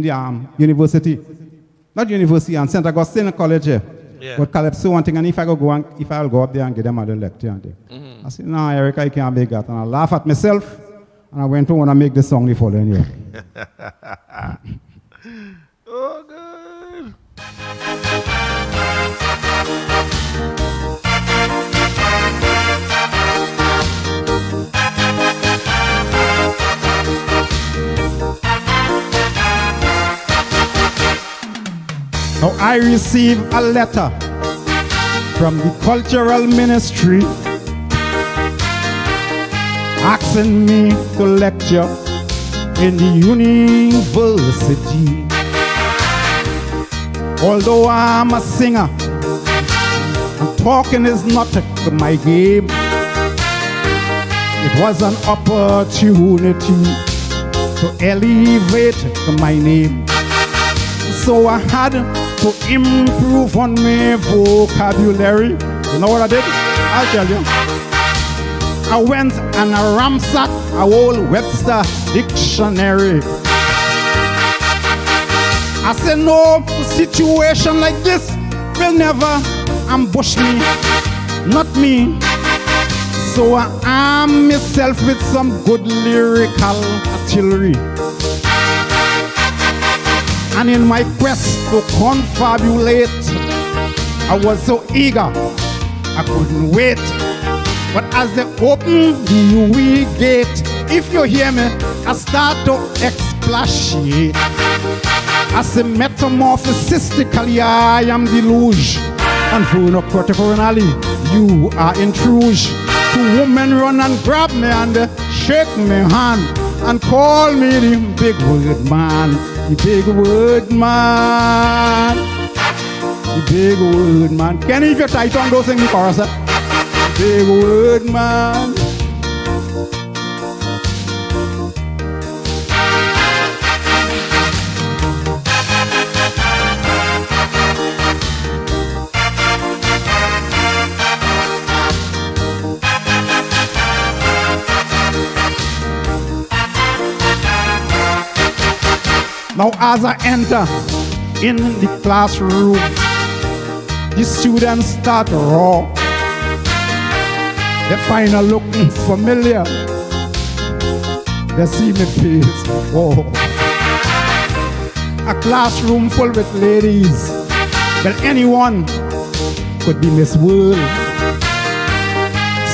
the university. Not university, and St. Augustine College here. Yeah. But Calypso one thing, and if I'll go up there and get them a little lecture. I said, no, Eric, I can't make that. And I laugh at myself, and I went to want to make the song the following year. Oh, good. Now I received a letter from the cultural ministry asking me to lecture in the university. Although I'm a singer, and talking is not my game. It was an opportunity to elevate my name. So I had to improve on my vocabulary. You know what I did? I'll tell you. I went and I ransacked a whole Webster dictionary. I said, no situation like this will never ambush me, not me. So I arm myself with some good lyrical artillery. And in my quest to confabulate, I was so eager, I couldn't wait. But as they open the UE gate, if you hear me, I start to expatiate. I say metamorphosistically, I am deluge. And phonocrotically, you are intruge. Two women run and grab me and shake me hand and call me the big word man. The big word man. The big word man. Can you, if you're tight on those things, the chorus? Big word man. Now as I enter in the classroom, the students start raw. They find her looking familiar. They see me face. Whoa. A classroom full with ladies. Well, anyone could be Miss World.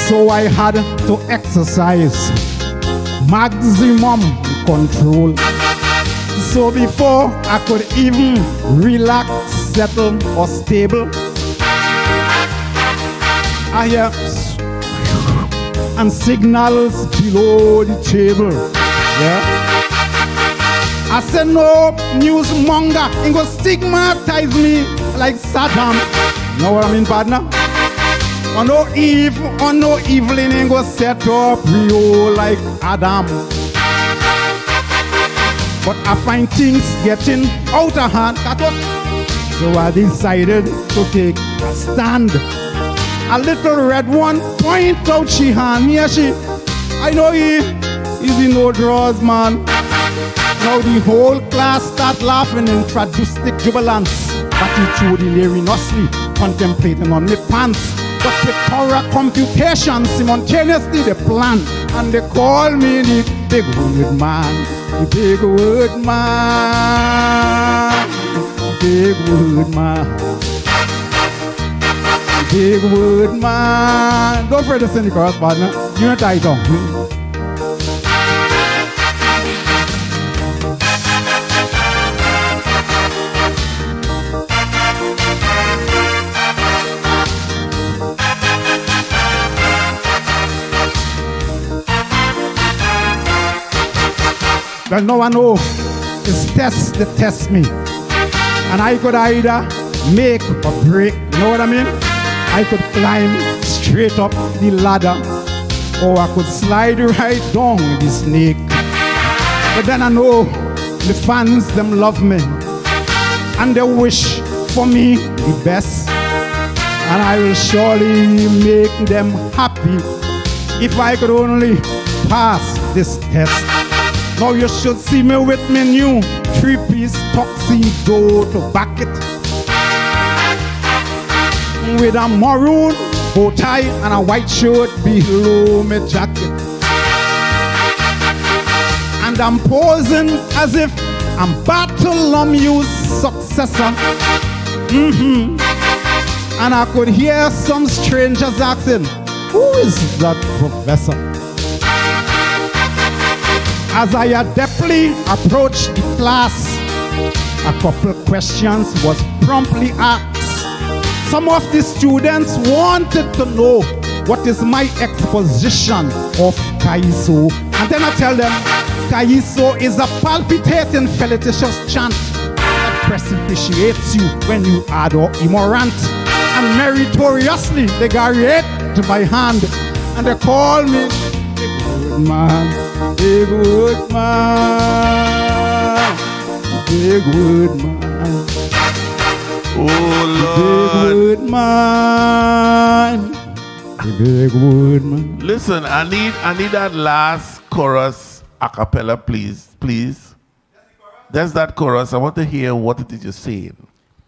So I had to exercise maximum control. So before I could even relax, settle, or stable, I hear and signals below the table. Yeah. I said no newsmonger, he go stigmatize me like Saddam. You know what I mean, partner? Or no evening, he go set up Rio like Adam. But I find things getting out of hand. So I decided to take a stand. A little red one point out she hand. Here she, I know he's in no draws, man. Now the whole class start laughing in tragistic jubilance. Attitude hilariously contemplating on me pants. But with thorough computation, simultaneously they plan. And they call me the big word man. The big word man. The big word man. The big word man. Don't forget to sing the chorus, partner. You ain't tight on. Well, no one knows. It's tests that test me. And I could either make or break. You know what I mean? I could climb straight up the ladder, or I could slide right down the snake. But then I know the fans, them love me. And they wish for me the best. And I will surely make them happy if I could only pass this test. Now you should see me with me new 3-piece tuxedo to back it, with a maroon bow tie and a white shirt below my jacket. And I'm posing as if I'm Bartholomew's successor. And I could hear some strangers asking, who is that professor? As I adeptly approached the class, a couple questions was promptly asked. Some of the students wanted to know what is my exposition of calypso. And then I tell them, calypso is a palpitating felicitous chant that precipitates you when you adore immorant. And meritoriously they garrett my hand and they call me big man. Big wood man, big wood man, Oh big Lord. wood man, big wood man. Listen, I need that last chorus a cappella, please. There's that chorus. I want to hear what it is you're saying.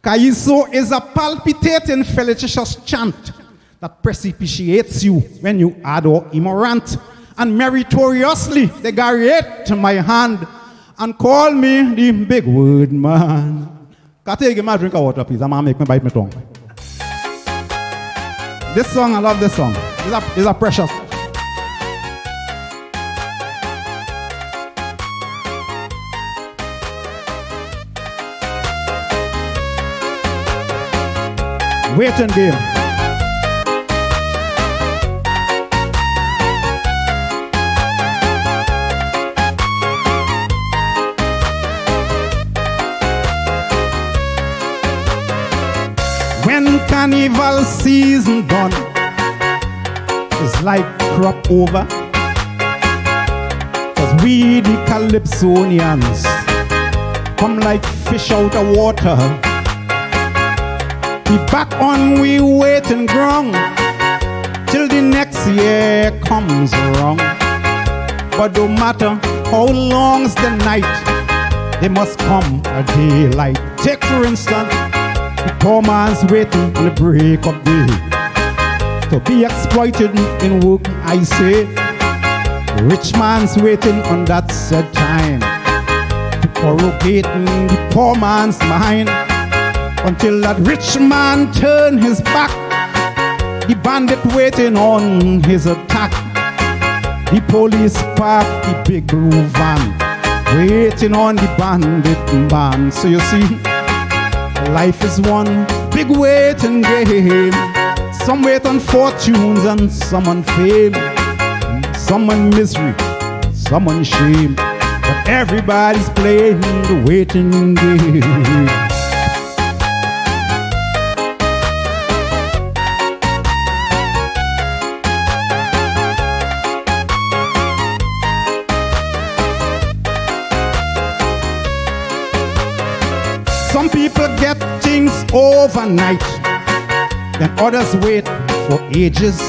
Calypso is a palpitating felicitous chant that precipitates you when you adore immorant. And meritoriously they garrett my hand and call me the big word man. Can I give me a drink of water, please? I'm gonna make me bite my tongue. This song, I love this song. It's a precious. Waiting game. When carnival season done, it's like crop over. 'Cause we the calypsonians come like fish out of water. We back on we waiting ground till the next year comes around. But no matter how long's the night, they must come a daylight. Take for instance, the poor man's waiting on the break of day to be exploited in work, I say. The rich man's waiting on that said time to corrugate the poor man's mind. Until that rich man turn his back, the bandit waiting on his attack. The police park the big blue van, waiting on the bandit band. So you see, life is one big waiting game. Some wait on fortunes and some on fame. someone misery, someone shame. But everybody's playing the waiting game. Some people get things overnight, then others wait for ages.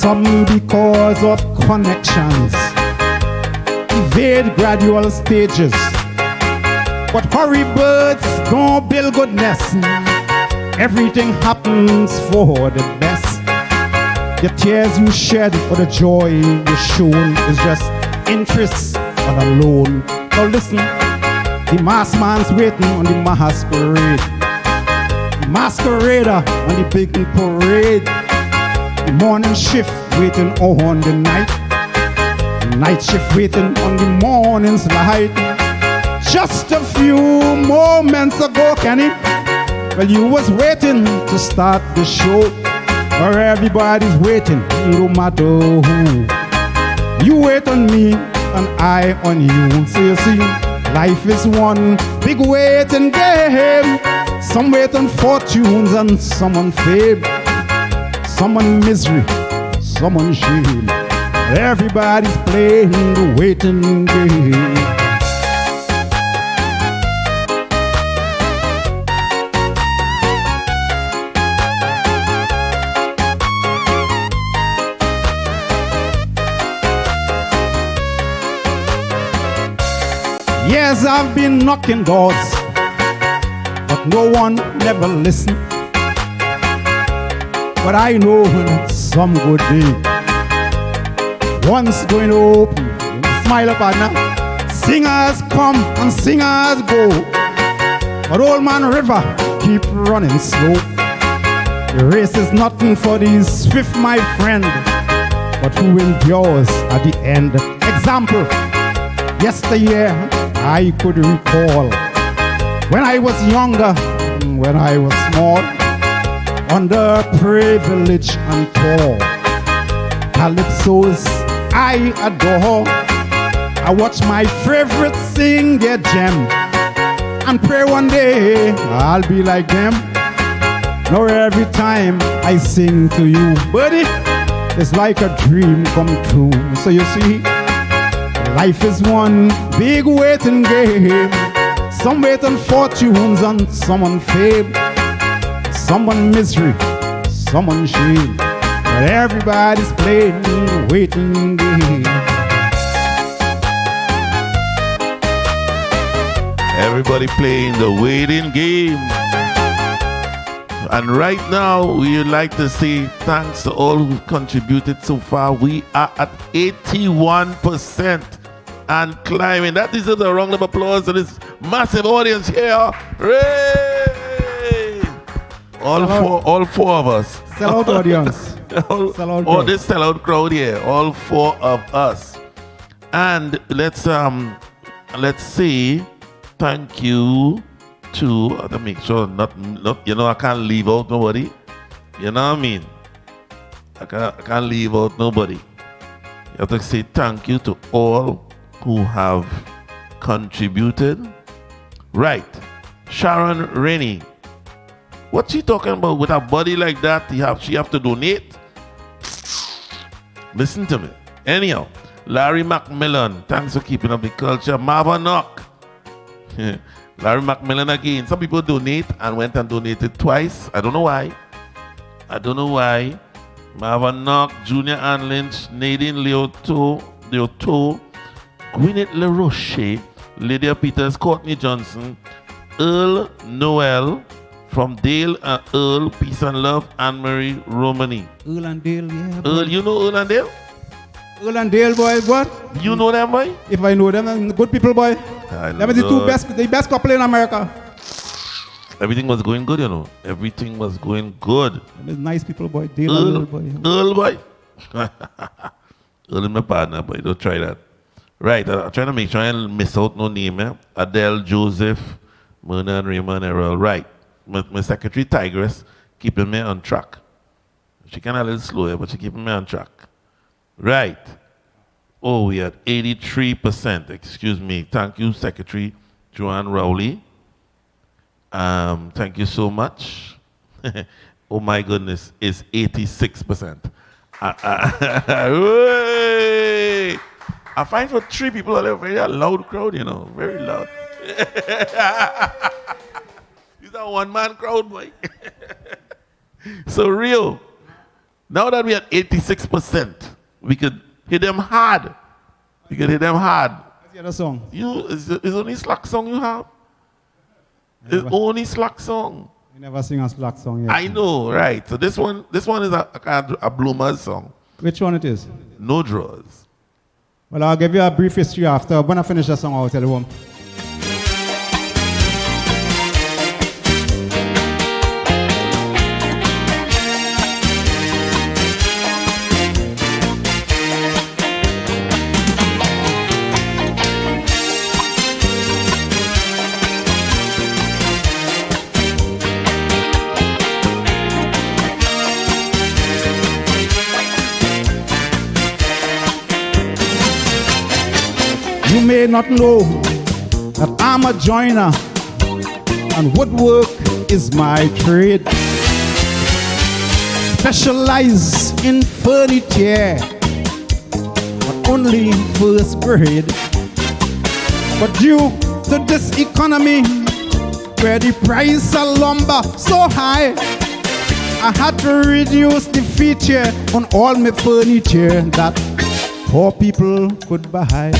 Some because of connections evade gradual stages. But hurry birds don't build good nests. Everything happens for the best. The tears you shed or the joy you shown is just interest on a loan. Now listen, the masked man's waiting on the masquerade. The masquerader on the big parade. The morning shift waiting on the night. The night shift waiting on the morning's light. Just a few moments ago, Kenny, well, you was waiting to start the show. Or everybody's waiting, no matter who. You wait on me and I on you. So you see, life is one big waiting game. Some wait on fortunes and some on fame. Some on misery, some on shame. Everybody's playing the waiting game. Yes, I've been knocking doors, but no one never listened. But I know some good day, one's going to open. Smile up at now. Singers come and singers go, but Old Man River keep running slow. The race is nothing for the swift, my friend, but who endures at the end. Example, yesteryear I could recall when I was younger, when I was small, underprivileged and poor. Calypsos I adore. I watch my favorite sing their gem and pray one day I'll be like them. Now every time I sing to you, buddy, it's like a dream come true. So you see, life is one big waiting game. Some wait on fortunes and some on fame. Some on misery, some on shame. But everybody's playing the waiting game. Everybody playing the waiting game. And right now, we would like to say thanks to all who've contributed so far. We are at 81% and climbing. That deserves a round of applause to this massive audience here. Hooray! All four of us. Sellout audience. Sellout crowd. This sellout crowd here. All four of us. And let's say thank you to make sure not I can't leave out nobody. You know what I mean? I can't leave out nobody. You have to say thank you to all who have contributed. Right. Sharon Rennie. What's she talking about? With a body like that, she have to donate? Listen to me. Anyhow, Larry McMillan, thanks for keeping up the culture. Marva Knock. Larry McMillan again. Some people donate and went and donated twice. I don't know why. Marva Knock, Junior Ann Lynch, Nadine Leoto, Gwyneth LaRoche, Lydia Peters, Courtney Johnson, Earl Noel, from Dale and Earl, Peace and Love, Anne-Marie Romani. Earl and Dale, yeah. Earl, you know Earl and Dale? Earl and Dale, boy, what? You know them, boy? If I know them, they're good people, boy. Them are the best couple in America. Everything was going good, you know. Everything was going good. Them nice people, boy. Dale and Earl, boy. Earl, boy. Earl is my partner, boy. Don't try that. Right, I'm trying to make sure I don't miss out no name, eh? Adele, Joseph, Myrna and Raymond, Errol. Right. My secretary, Tigress, keeping me on track. She kind of a little slow here, but she keeping me on track. Right. Oh, we had 83%. Excuse me. Thank you, Secretary Joanne Rowley. Thank you so much. Oh my goodness, it's 86%. Hey! I find for 3 people are a very loud crowd, you know, very loud. It's a one-man crowd, boy. So Rio, now that we are 86%, we could hit them hard. We could hit them hard. What's the other song? It's only slack song you have. It's only slack song. You never sing a slack song yet. I know, right? So this one is a bloomer's song. Which one it is? No draws. Well, I'll give you a brief history after. When I finish the song, I'll tell you one. You may not know that I'm a joiner and woodwork is my trade. Specialize in furniture, but only first grade. But due to this economy, where the price of lumber so high, I had to reduce the feature on all my furniture that poor people could buy.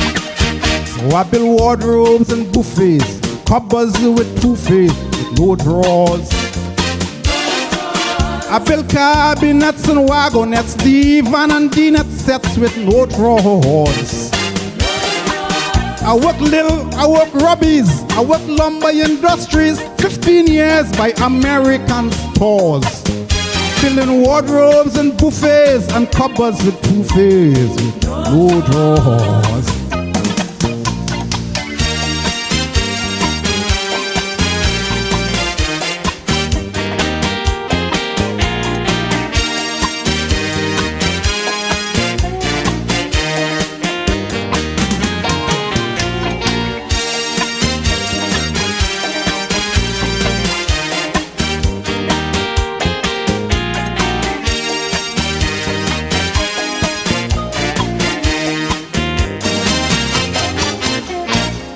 So I build wardrobes and buffets, cupboards with 2 feet, with no drawers. I build cabinets and wagonettes, divan and dinette sets with no drawers. I work rubbies, I work lumber industries, 15 years by American stores. Building wardrobes and buffets and cupboards with 2 feet, with no drawers.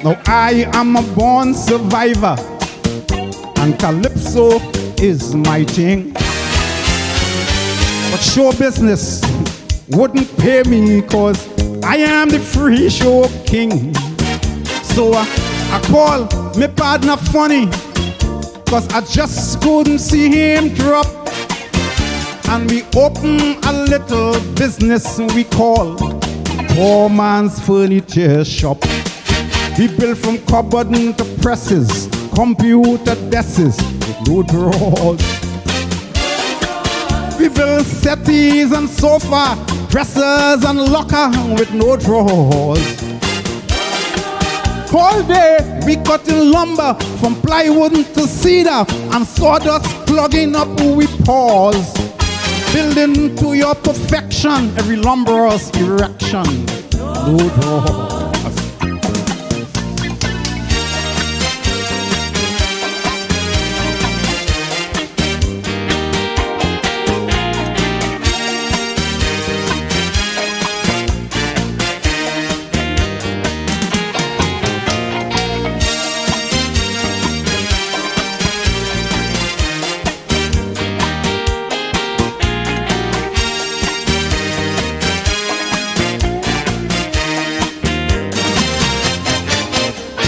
Now I am a born survivor, and calypso is my thing. But show business wouldn't pay me, cause I am the free show king. So I call me partner Funny, cause I just couldn't see him drop. And we open a little business we call Poor Man's Furniture Shop. We build from cupboard to presses, computer desks with no drawers. We build settees and sofa, dressers and locker with no drawers. All day we cutting lumber from plywood to cedar and sawdust plugging up with paws. Building to your perfection, every lumberous erection, no drawers.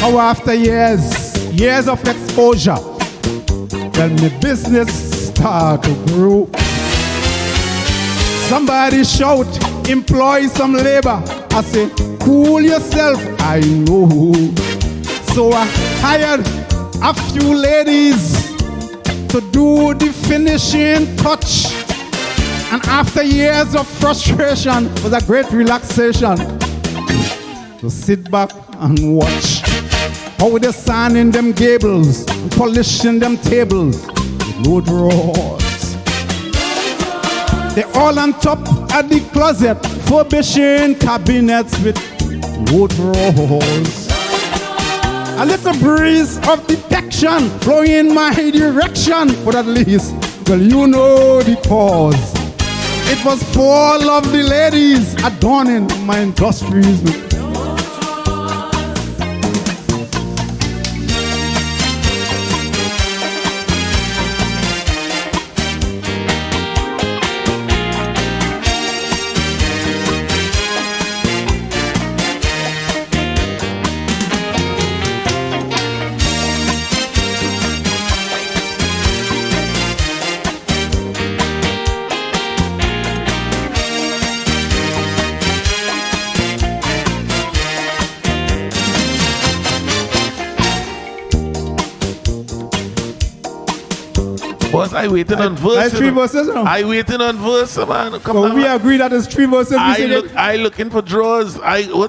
How after years of exposure, when my business start to grow, somebody shout, employ some labor. I say, cool yourself, I know. So I hired a few ladies to do the finishing touch. And after years of frustration, it was a great relaxation to sit back and watch how they sanding them gables, polishing them tables with no drawers. They all on top of the closet, Refurbishing cabinets with wood rolls. A little breeze of detection blowing in my direction, but at least, well, you know the cause. It was 4 lovely ladies adorning my industries with Boss, I waiting on verse. That's 3 verses, no? I waiting on verse, man. Come So on. we agree that it's 3 verses. I looking for draws. Anyhow.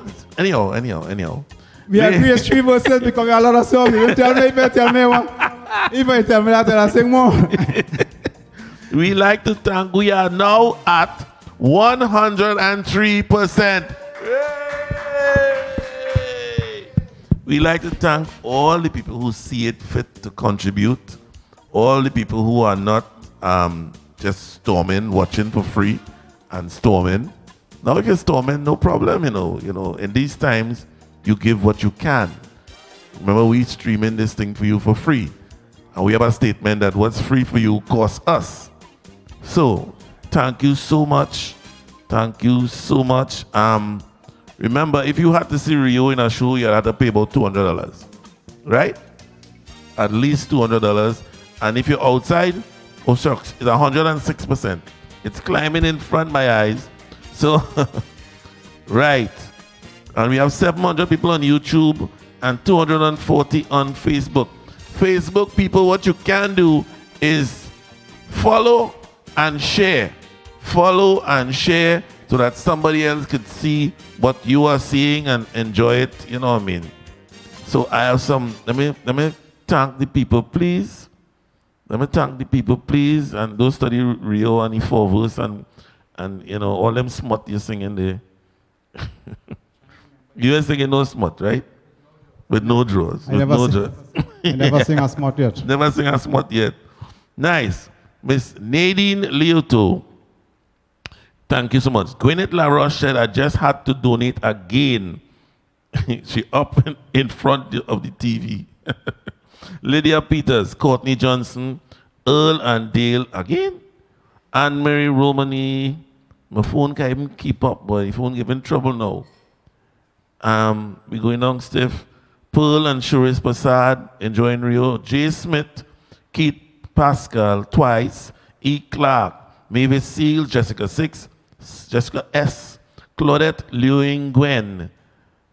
We agree it's 3 verses because we have a lot of songs. You tell me, if you tell me one. If you tell me that, then I'll sing more. We like to thank, we are now at 103%. Yay! We like to thank all the people who see it fit to contribute, all the people who are not just storming, watching for free and storming. Now if you're storming, no problem, you know. In these times, you give what you can. Remember, we streaming this thing for you for free. And we have a statement that what's free for you costs us. So, thank you so much. Thank you so much. Remember, if you had to see Rio in a show, you had to pay about $200, right? At least $200. And if you're outside, oh shucks, it's 106%. It's climbing in front of my eyes. So, right. And we have 700 people on YouTube and 240 on Facebook. Facebook people, what you can do is follow and share. Follow and share so that somebody else could see what you are seeing and enjoy it. You know what I mean? So I have some, let me thank the people, please. Let me thank the people, please. And those study Rio and the 4 verse and you know, all them smut you're singing there. You ain't singing no smut, right? With no draws. I never sing a smut yet. Never sing a smut yet. Nice. Miss Nadine Leoto. Thank you so much. Gwyneth LaRoche said, I just had to donate again. She up in front of the TV. Lydia Peters, Courtney Johnson, Earl and Dale again. Anne-Marie Romani. My phone can't even keep up, boy. The phone giving trouble now. We going down stiff. Pearl and Shuris Prasad, enjoying Rio. Jay Smith, Keith Pascal, twice. E. Clark, Mavis Seal, Jessica 6, Jessica S, Claudette Lewing Gwen,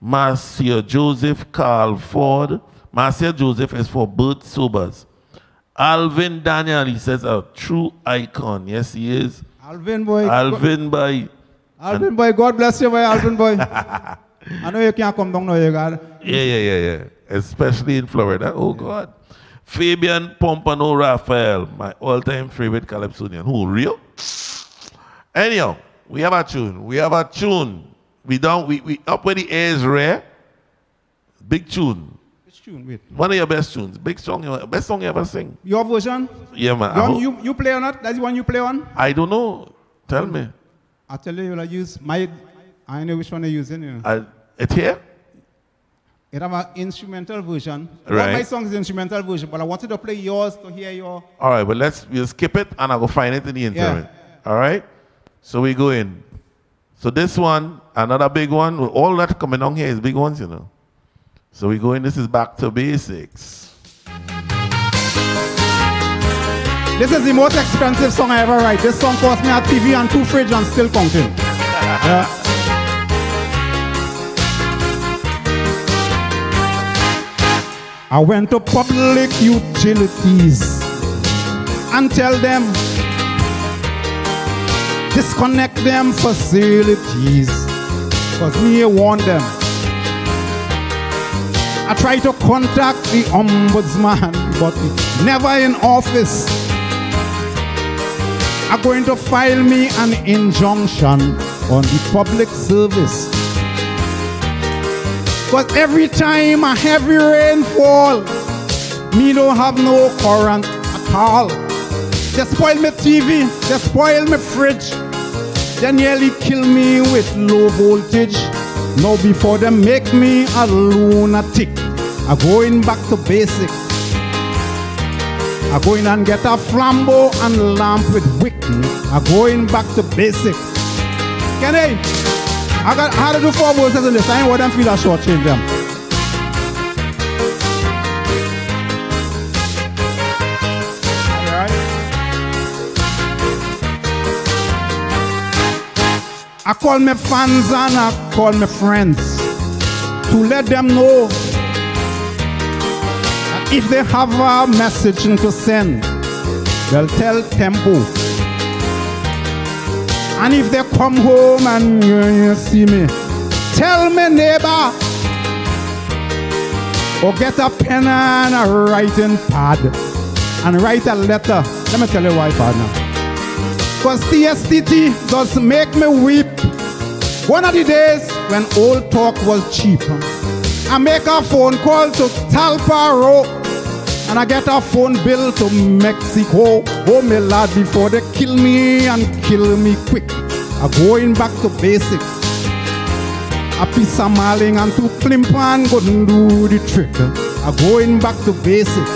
Marcia Joseph, Carl Ford. Marcia Joseph is for Bert Sobers. Alvin Daniel, he says, a true icon. Yes, he is. Alvin boy. Alvin boy. Alvin boy, God bless you, boy, Alvin boy. I know you can't come down now, you got. Yeah. Especially in Florida. Oh, God. Fabian Pompano Raphael, my all-time favorite calypsonian. Who, Rio? Anyhow, we have a tune. We up where the air is rare. Big tune. Which tune? Wait. One of your best tunes. Best song you ever sing. Your version? Yeah, man. You play on that? That's the one you play on? I don't know. Tell me. I'll tell you, I use my, I know which one I'm using, you know. It here? It have an instrumental version. Right. All my songs is instrumental version, but I wanted to play yours to hear your. All right, but we'll skip it and I'll go find it in the internet. Yeah. All right? So we go in. So this one, another big one. All that coming on here is big ones, you know. So we go in. This is Back to Basics. This is the most expensive song I ever write. This song cost me a TV and 2 fridge and still counting. I went to public utilities and tell them disconnect them facilities, cause me want them. I try to contact the ombudsman, but he's never in office. I'm going to file me an injunction on the public service. Cause every time a heavy rain fall, me don't have no current at all. They spoil my TV, they spoil my fridge, they nearly kill me with low voltage. Now before they make me a lunatic, I'm going back to basic. I'm going and get a flambeau and lamp with wick. I'm going back to basic. Can I had to do 4 verses in this. I ain't want them feel a short change them. Alright. I call my fans and I call my friends to let them know that if they have a message to send, they'll tell Tempo. And if they come home and you see me, tell me neighbor, or get a pen and a writing pad and write a letter. Let me tell you why, partner. Because TSTT does make me weep. One of the days when old talk was cheap, I make a phone call to Talpa Row and I get a phone bill to Mexico. Oh, my lad, before they kill me and kill me quick, I'm going back to basic. A piece of marling and 2 Klimpan couldn't do the trick. I'm going back to basic.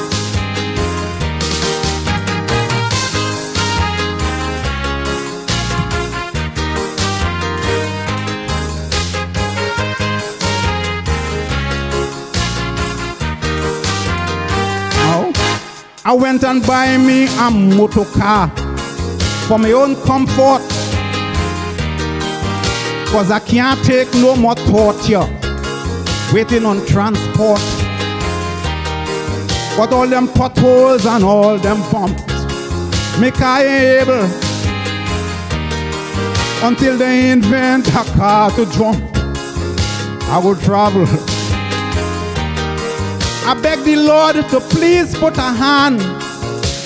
I went and buy me a motor car for my own comfort, cause I can't take no more torture waiting on transport. But all them potholes and all them bumps make I able until they invent a car to jump. I will travel. I beg the Lord to please put a hand,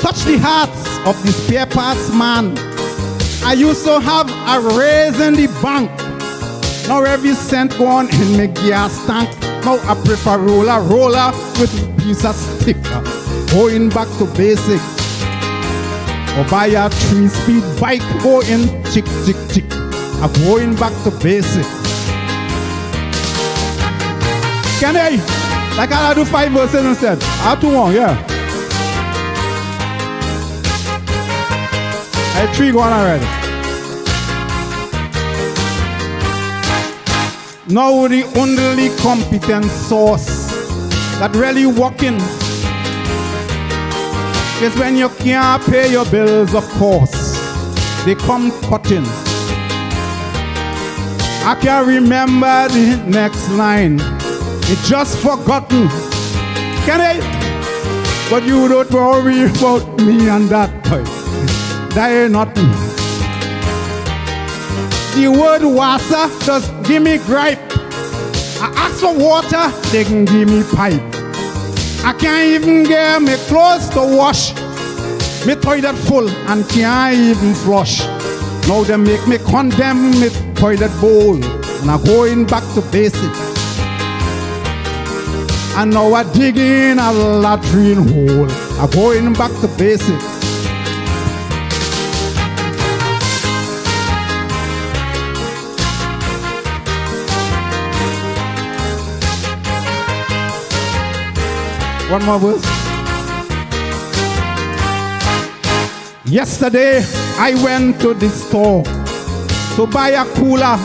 touch the hearts of this spare parts man. I used to have a raise in the bank. Now every cent gone in my gas tank. Now I prefer roller with a piece of stick. Going back to basic. Or buy a 3-speed bike, go in chick. I'm going back to basic. Can I? Like I'll do 5 verses instead. I have 2 more, yeah. I have 3 going already. Now the only competent source that really working is when you can't pay your bills, of course. They come cutting. I can't remember the next line. It's just forgotten. Can I? But you don't worry about me and that boy. That ain't nothing. The word water just give me gripe. I ask for water, they can give me pipe. I can't even get my clothes to wash. Me toilet full and can't even flush. Now they make me condemn me toilet bowl. And I'm going back to basics. And now I dig in a latrine hole. I'm going back to basics. One more verse. Yesterday I went to the store to buy a cooler,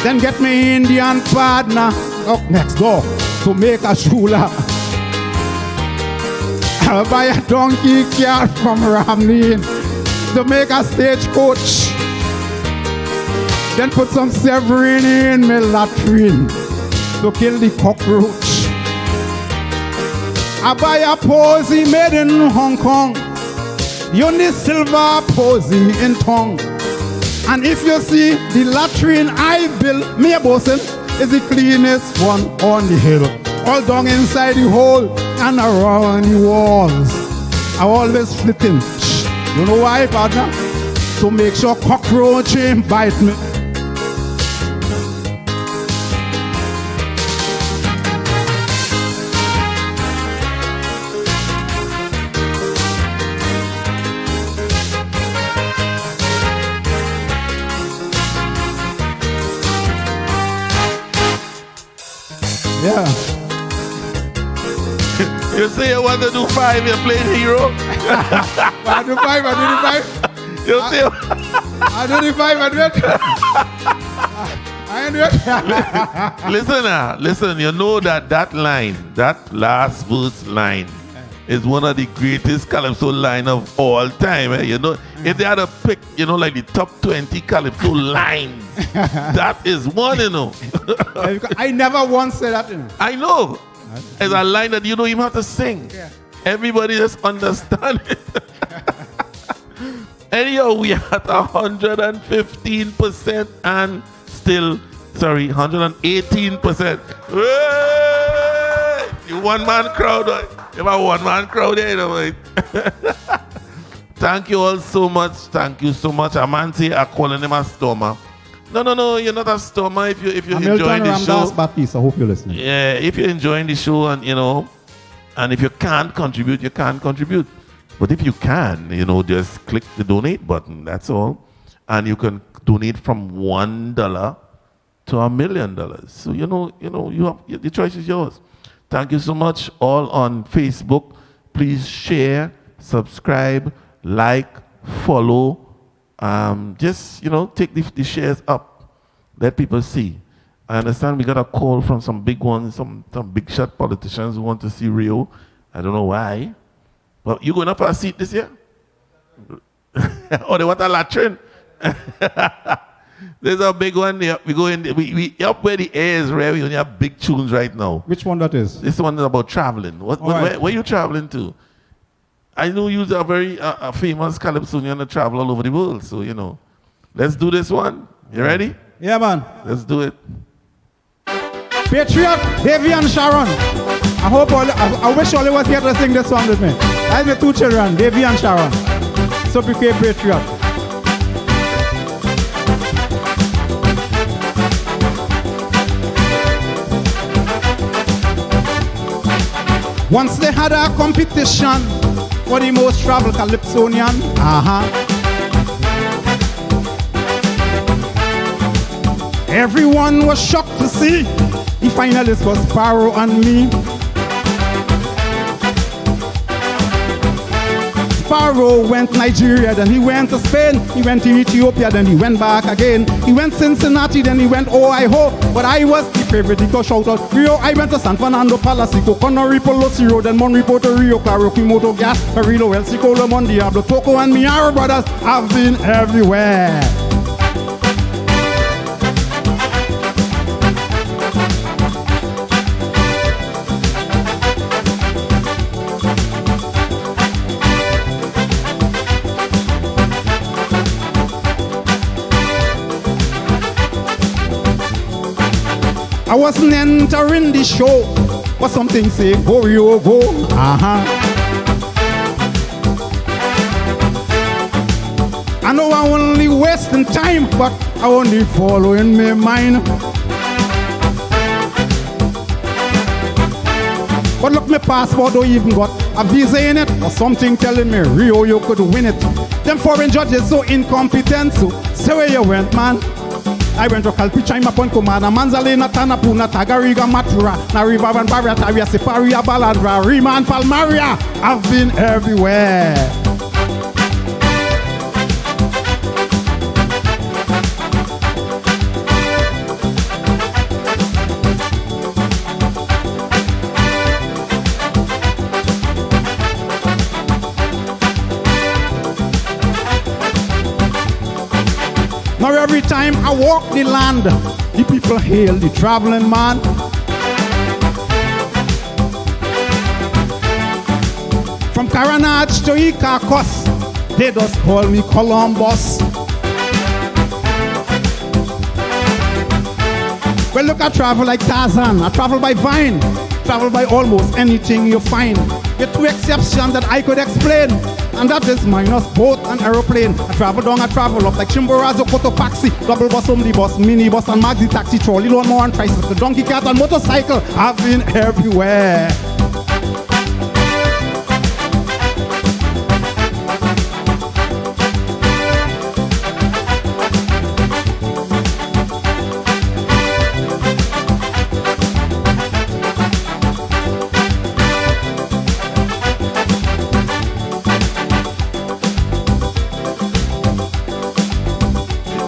then get me Indian partner up next door to make a shula. I'll buy a donkey cart from Ramlin to make a stagecoach, then put some Severin in my latrine to kill the cockroach. I buy a posy made in Hong Kong, the only silver posy in town. And if you see the latrine I built, me a bosun is the cleanest one on the hill. All down inside the hole and around the walls. I always flitting. You know why, partner? So make sure cockroach ain't bite me. Yeah. You say you want to do 5, you're playing hero? I do 5, I do the 5. You say I do the 5, I do it. I ain't do it. Listen now, listen, you know that line, that last verse line is one of the greatest calypso line of all time. You know, if they had to pick, like the top 20 calypso lines, that is one, I never once said that, I know. It's a line that you don't even have to sing. Yeah. Everybody just understand it. Anyhow, we are at 115% and still, 118%. You one-man crowd. You have a one-man crowd there, Thank you all so much. Thank you so much. A man say I calling him a stormer. No, you're not a stormer if you're enjoying the show. Baptiste, I hope you're listening. Yeah, if you're enjoying the show and and if you can't contribute, you can't contribute. But if you can, just click the donate button. That's all, and you can donate from $1 to $1 million. So you have the choice is yours. Thank you so much. All on Facebook, please share, subscribe, like, follow. Just take the shares up. Let people see. I understand we got a call from some big ones, some big shot politicians who want to see Rio. I don't know why. But you going up for a seat this year? Oh, they want a latrine? There's a big one. We go in. We up where the air is rare. We only have big tunes right now. Which one that is? This one is about traveling. Where you traveling to? I know you're a very famous calypsonian and travel all over the world. So let's do this one. You ready? Yeah, man. Let's do it. Patriot, Davy and Sharon. I wish all was here to sing this song with me. I have my 2 children, Davy and Sharon. So prepare Patriot. Once they had a competition for the most traveled calypsonian. Everyone was shocked to see the finalist was Sparrow and me. Sparrow went Nigeria, then he went to Spain, he went to Ethiopia, then he went back again. He went Cincinnati, then he went Ohio, but I was the favorite because shout out Rio. I went to San Fernando, Palacico, Connery, Polosiro, then Monterey, Puerto Rio, Claro, Quimoto, Gas, Perillo, El Sico, Lemon, Diablo, Toco, and Miara brothers. I've been everywhere. I wasn't entering the show, but something say, go Rio, go. I know I'm only wasting time, but I only following my mind. But look, my passport don't even got a visa in it, or something telling me, Rio, you could win it. Them foreign judges so incompetent, so say where you went, man. I went to Calpicha, Mapon Kumana, Manzalena, Tanapuna, Tagariga, Matura, Nariva, and Barria, Tavia, Separia, Baladra, Rima, and Palmaria. I've been everywhere. Now every time I walk the land, the people hail the traveling man. From Caranach to Icacos, they just call me Columbus. Well, look, I travel like Tarzan. I travel by vine, travel by almost anything you find. with two exceptions that I could explain. And that is minus boat and aeroplane. I travel down, I travel up like Chimborazo, Cotopaxi, double bus, omnibus, minibus, and maxi taxi, trolley, lawnmower, and tricycle, donkey cart, and motorcycle. I've been everywhere.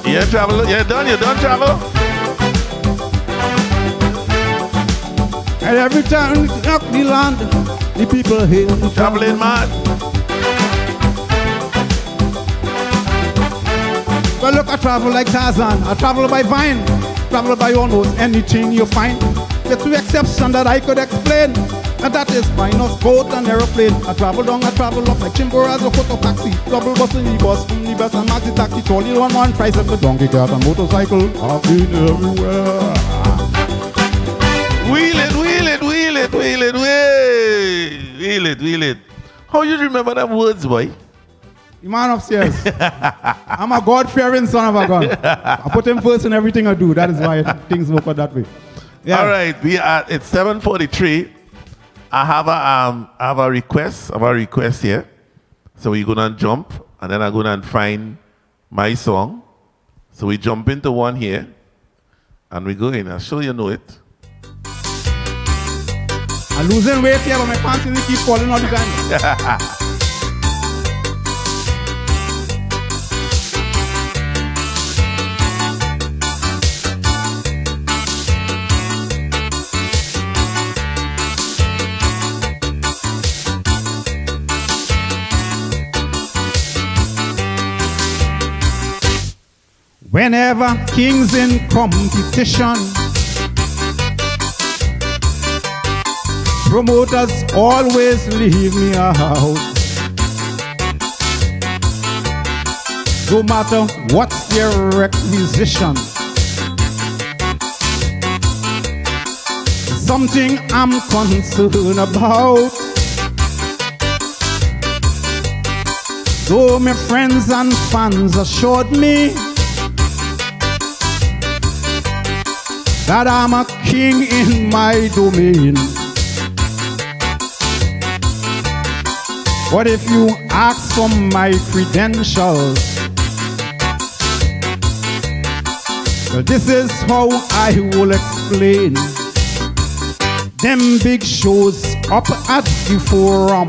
Yeah, travel. Yeah, you done travel. And every time we knock the land, the people hail the Traveling man. Well, look, I travel like Tarzan. I travel by vine, travel by almost anything you find. The two exceptions that I could explain, and that is minus boat and aeroplane. I travel down, I travel up like Chimborazo, Cotopaxi, double bus, minibus, omnibus, and maxi taxi, trolley, one, tricycle, donkey cart, and motorcycle. I've been everywhere. Wheel it, wheel it, wheel it, wheel it, wheel it, wheel it. How you remember them words, boy? The man upstairs. I'm a God-fearing son of a gun. I put him first in everything I do. That is why things work out that way. Yeah. All right, it's 7:43. I have a request. I have a request here. So we're gonna jump, and then I'm gonna find my song. So we jump into one here, and we go in. I'm sure you know it. I'm losing weight here, but my pants really keep falling all the time. Whenever kings in competition, promoters always leave me out. No matter what's their requisition, something I'm concerned about. Though my friends and fans assured me that I'm a king in my domain. But if you ask for my credentials, well, this is how I will explain. Them big shows up at the forum,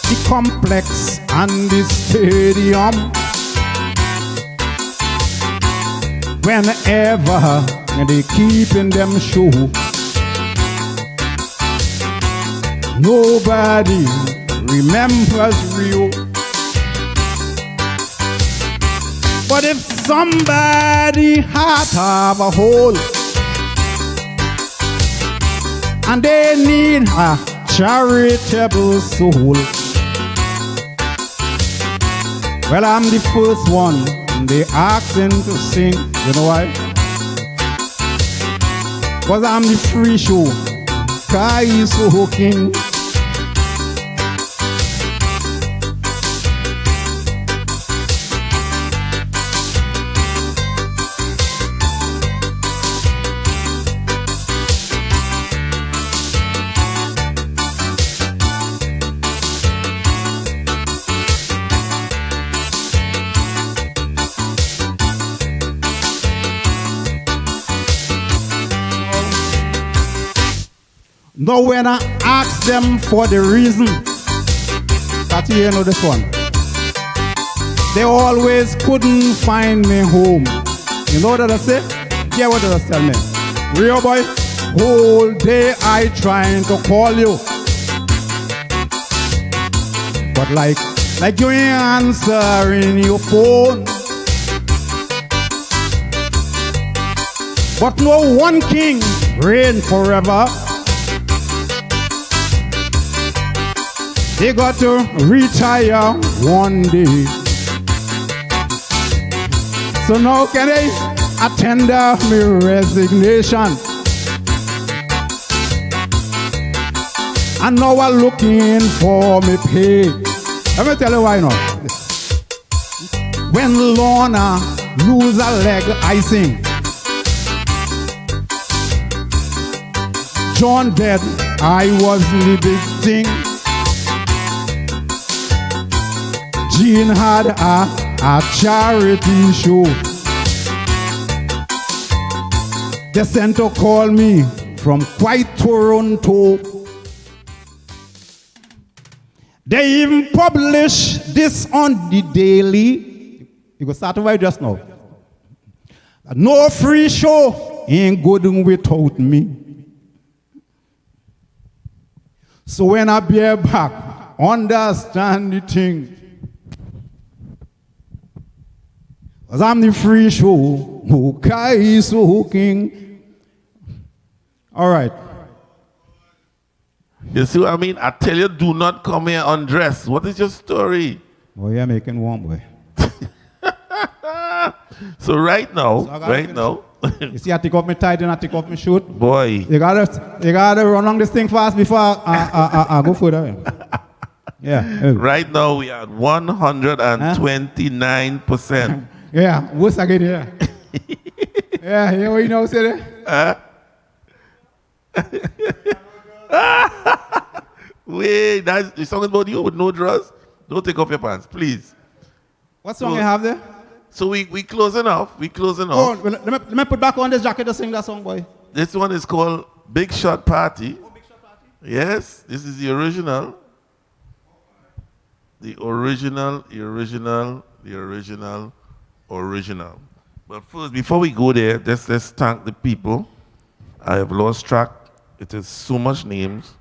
the complex and the stadium. Whenever they keep in them show, nobody remembers Rio. But if somebody has have a hole and they need a charitable soul, well, I'm the first one they asking to sing. You know why? Cause I'm the free show. Calypso king. Now when I ask them for the reason, that you know this one, they always couldn't find me home. You know what I say? Yeah, what did I tell me? Rio boy, whole day I trying to call you, but like you ain't answering your phone. But no one king reign forever. They got to retire one day. So now can I tender my resignation? and now I'm looking for me pay. Let me tell you why now. When Lorna lose a leg, I sing. John dead, I was the big thing. Jean had a charity show. They sent to call me from quite Toronto. They even publish this on the Daily. You go start right just now. No free show ain't good without me. So when I be back, understand the thing. Cause I'm the free show, okay, so king. All right. You see what I mean? I tell you, do not come here undressed. What is your story? Oh, you're making warm, boy. So right now, You see, I take off my tie, then I take off my shoot. boy, You gotta run on this thing fast before I go further. Yeah. right now we are at 129%. Yeah, what's I get here? Yeah, you know what you know, say that? Wait, that's talking about you with no drawers. Don't take off your pants, please. What song you have there? So we closing off. Oh, well, let me put back on this jacket to sing that song, boy. This one is called Big Shot Party. Oh, Big Shot Party? Yes, this is the original. The original. But first, before we go there, let's thank the people. I have lost track. It is so much names.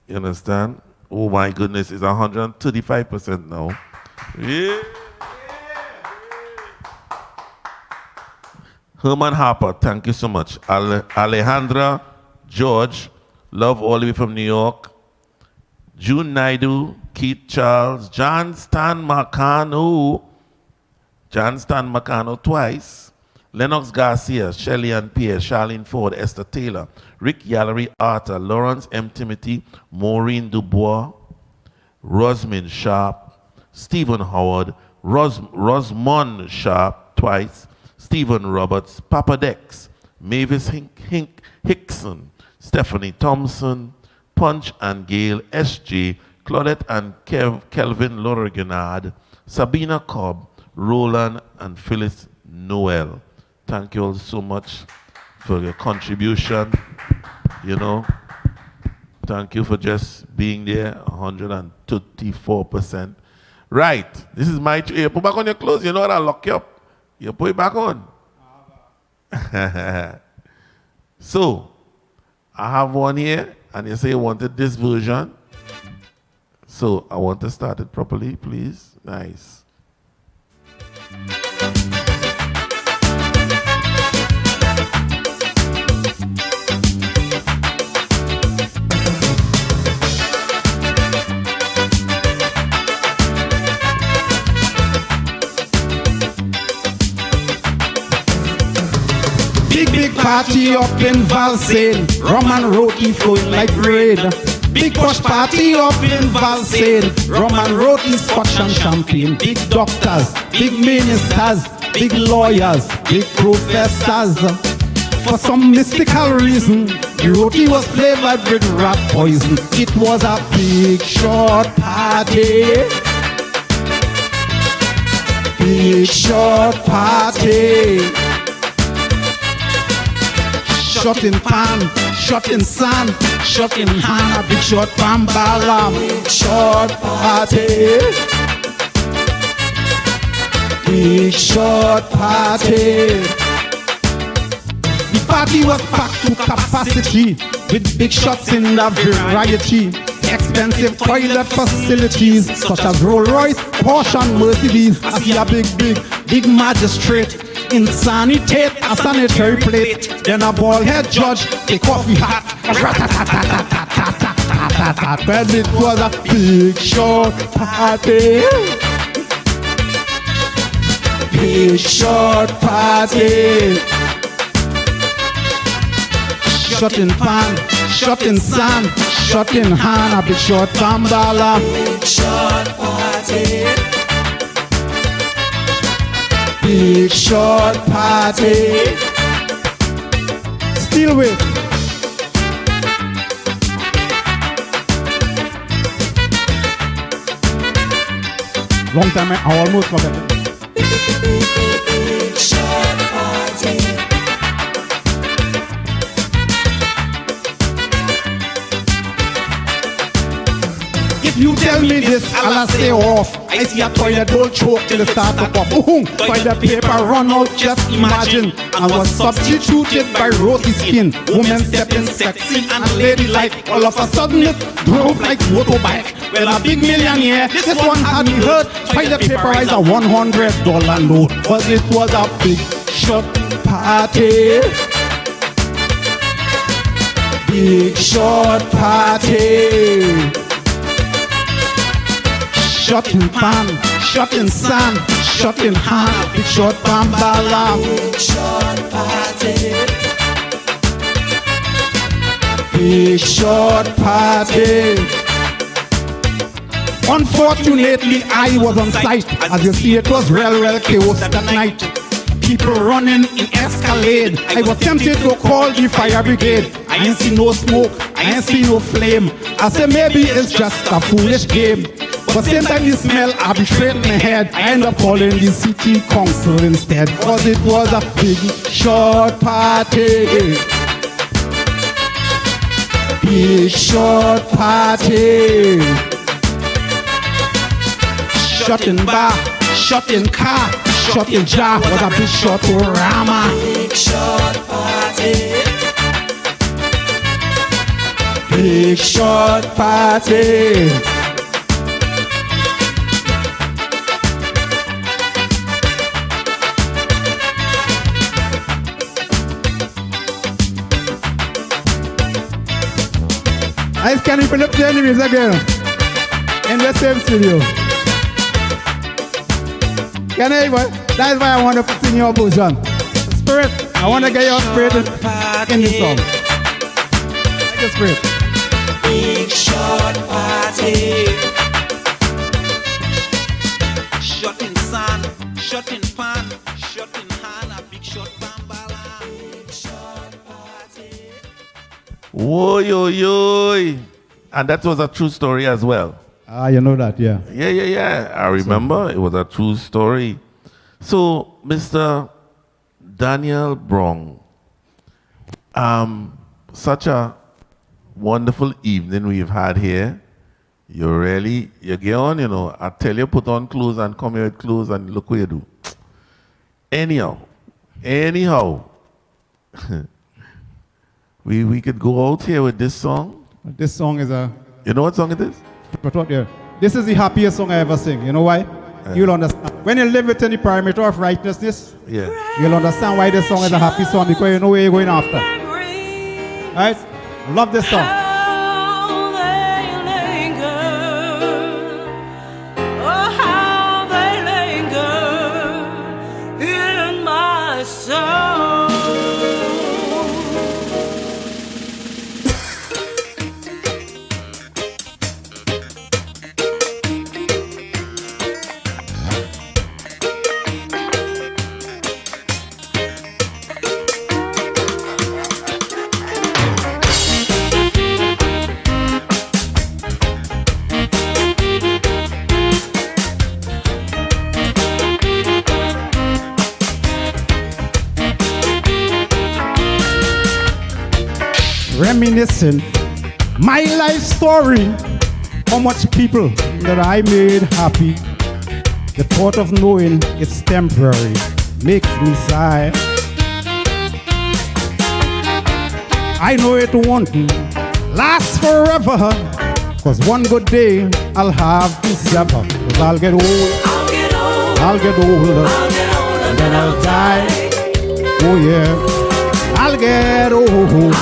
You understand? Oh my goodness, it's 135% now. Yeah. Herman Harper, thank you so much. Alejandra George, love all the way from New York. June Naidu, Keith Charles, John Stan Macano twice. Lennox Garcia, Shelley Ann Pierre, Charlene Ford, Esther Taylor, Rick Yallery Arthur, Lawrence M. Timothy, Maureen Dubois, Rosmin Sharp, Stephen Howard, Rosmond Sharp twice, Stephen Roberts, Papa Dex, Mavis Hickson, Stephanie Thompson, Punch and Gail, S.J., Claudette and Kelvin Lorigenard, Sabina Cobb, Roland and Phyllis Noel. Thank you all so much for your contribution. You know, thank you for just being there, 134%. Right, this is my, you put back on your clothes, you know what, I'll lock you up. You put it back on. So, I have one here, and you say you wanted this version. So, I want to start it properly, please. Nice. Big party up in Valsayn, rum and roti flowing like bread. Big push party up in Valsayn, rum and roti, scotch and champagne. Big doctors, big ministers, big lawyers, big professors. For some mystical reason, the roti was flavored with rat poison. It was a big short party. Big short party. Shot in pan, shot in sand, shot in hand, a big shot pan balam. Big short party. Big short party. The party was packed to capacity with big shots in the variety. Expensive toilet facilities such as Rolls Royce, Porsche and Mercedes. I see a big magistrate insanitate a sanitary plate. Then a bald head judge take off the hat. Well, it was a big short party. Big short party. Shot in pan, shot in sand, shot in hand, a big short tambala. Big shot party. Big short party. Still with. Long time I almost forgot it. Big shot party. If you tell me this, I'll stay off. I see a toilet bowl choke till it start to pop. Toilet paper run out, just imagine. And was substituted by rosy skin. Women stepping sexy and ladylike. All of a sudden it drove like motorbike. Well, a big millionaire, this one had me hurt. Toilet paper is a $100 note. But it was a big shot party. Big shot party. Shot in pan, shot in sand, shot in hand, big shot bambala. Big shot party. Big shot party. Unfortunately, I was on site. As you see, it was real chaos that night. People running in Escalade. I was tempted to call the fire brigade. I ain't see no smoke, I ain't see no flame. I said maybe it's just a foolish game. But same time the smell, I be straight in my head. I end up calling the city council instead. Cause it was a big short party. Big short party. Shot in bar, shot in car, shot in jar. Was a big shot rama. Big shot party. Big short party. I can you put up the enemies again in the same studio. Can I? That's why I want to put in your position. Spirit, I want to get your spirit in this song. Like your spirit. Big shot party. Shot in sand, shot in pan, shot in hand, a big shot bambala. Big shot party. Whoa, yo, yo. And that was a true story as well. Ah, you know that, yeah. Yeah. I remember it was a true story. So, Mr. Daniel Brong, such a wonderful evening we've had here. You get on, you know. I tell you, put on clothes and come here with clothes and look what you do. Anyhow, we could go out here with this song. This song is a... You know what song it is? But what, yeah. This is the happiest song I ever sing. You know why? You'll understand. When you live within the perimeter of righteousness, Yeah. you'll understand why this song is a happy song, because you know where you're going after. Right? Love this song. How they linger, oh how they linger in my soul. Reminiscing my life story, how much people that I made happy. The thought of knowing it's temporary makes me sigh. I know it won't last forever, cause one good day I'll have to sever. Cause I'll get old, I'll get older, and then I'll die. Oh yeah, I'll get old.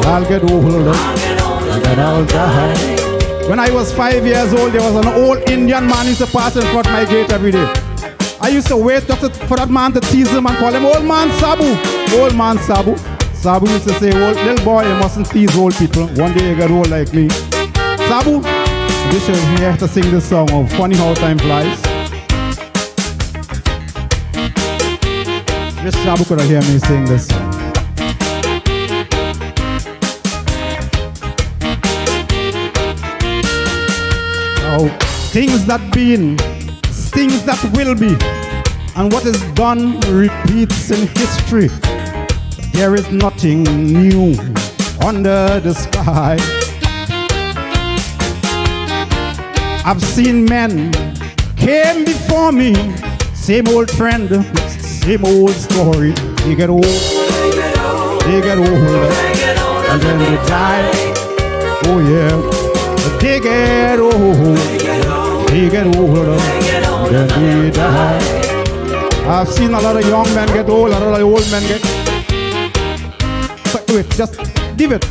I'll get older, and then I'll die. When I was 5 years old, there was an old Indian man who used to pass in front of my gate every day. I used to wait just for that man to tease him and call him Old Man Sabu. Old Man Sabu. Sabu used to say, "Old little boy, you mustn't tease old people. One day you get old like me." Sabu, this is here to sing this song of Funny How Time Flies. Miss Sabu could have heard me sing this song. Now, things that been, things that will be, and what is done repeats in history. There is nothing new under the sky. I've seen men came before me, same old friend, same old story. They get old, they get older, and then they die. Oh yeah. They get old, they get older, then they die. I've seen a lot of young men get old, a lot of old men get. But wait, just give it.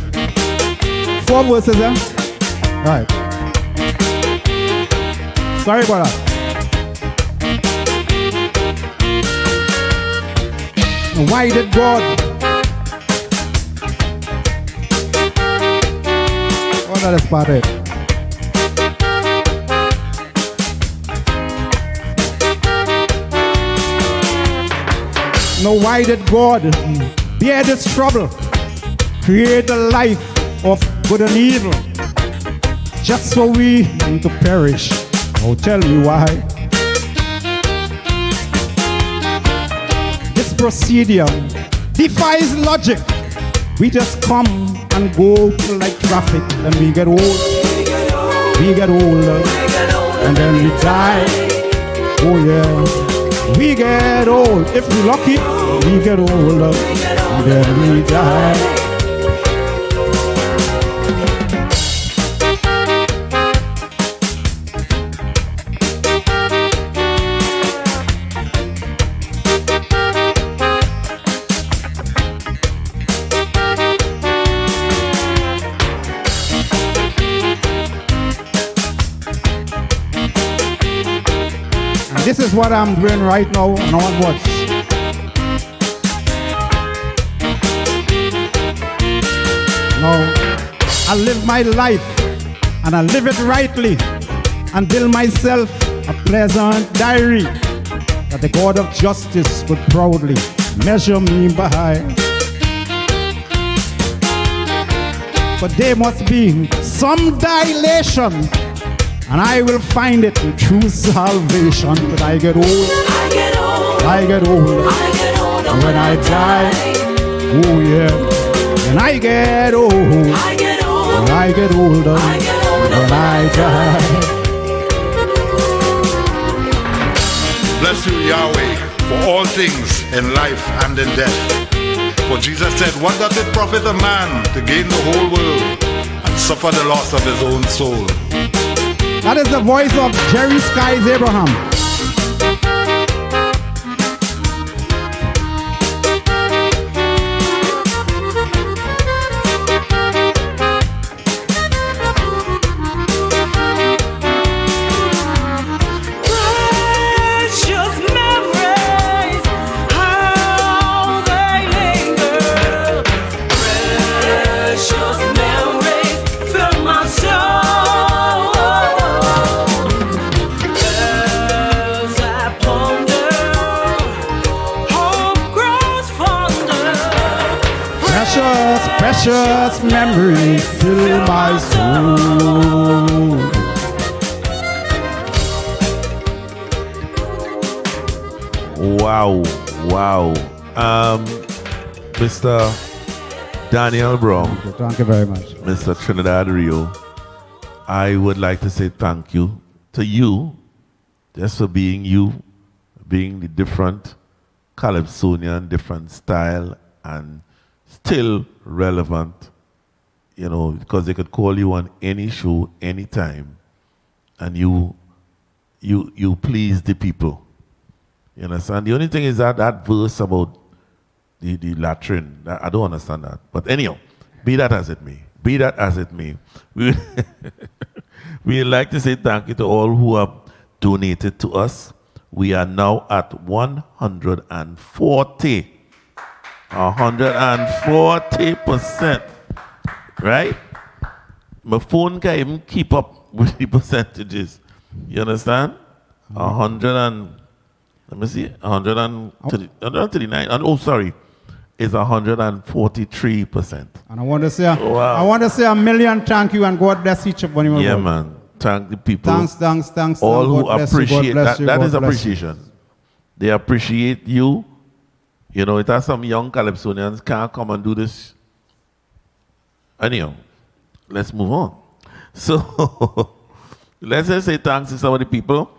4 verses there. Right. Sorry about that. Why did God? Oh, that is part of it. Now why did God bear this trouble, create a life of good and evil, just for we to perish? Oh, tell me why. This procedure defies logic. We just come and go like traffic, and we get old, we get older, and then we die. Oh yeah. We get old, if we're lucky, we get older, and then we die. This is what I'm doing right now and onwards. Now, I live my life and I live it rightly and build myself a pleasant diary that the God of justice would proudly measure me by. But there must be some dilation, and I will find it in true salvation. But I get old, I get old, I get older, I get older, and when I die, oh yeah, and I get old, I get old, and I get older, I get older, when I die. Bless you, Yahweh, for all things in life and in death. For Jesus said, what doth it profit a man to gain the whole world and suffer the loss of his own soul? That is the voice of Jerry Skies Abraham. Precious memories, how they linger. Precious memories fill my soul. Precious memories fill my soul. Wow, wow. Mr. Daniel Brown, Thank you very much. Mr. Trinidad Rio, I would like to say thank you to you just for being you, being the different calypsonian, different style, and still relevant, you know, because they could call you on any show, anytime, and you please the people. You understand? The only thing is that verse about the latrine, I don't understand that. But anyhow, be that as it may. Be that as it may. We'd like to say thank you to all who have donated to us. We are now at 140. 140%. Right? My phone can't even keep up with the percentages. You understand? 100 and, let me see, 139. Oh, sorry. It's 143%. And I want to say, Wow. I want to say a million thank you and God bless each of you. Yeah, man. Thank the people. Thanks. All who God bless you, appreciate God bless that. you, That God is bless you. appreciation. They appreciate you. You know, it has some young Calypsonians can't come and do this. Anyhow, let's move on. So, let's just say thanks to some of the people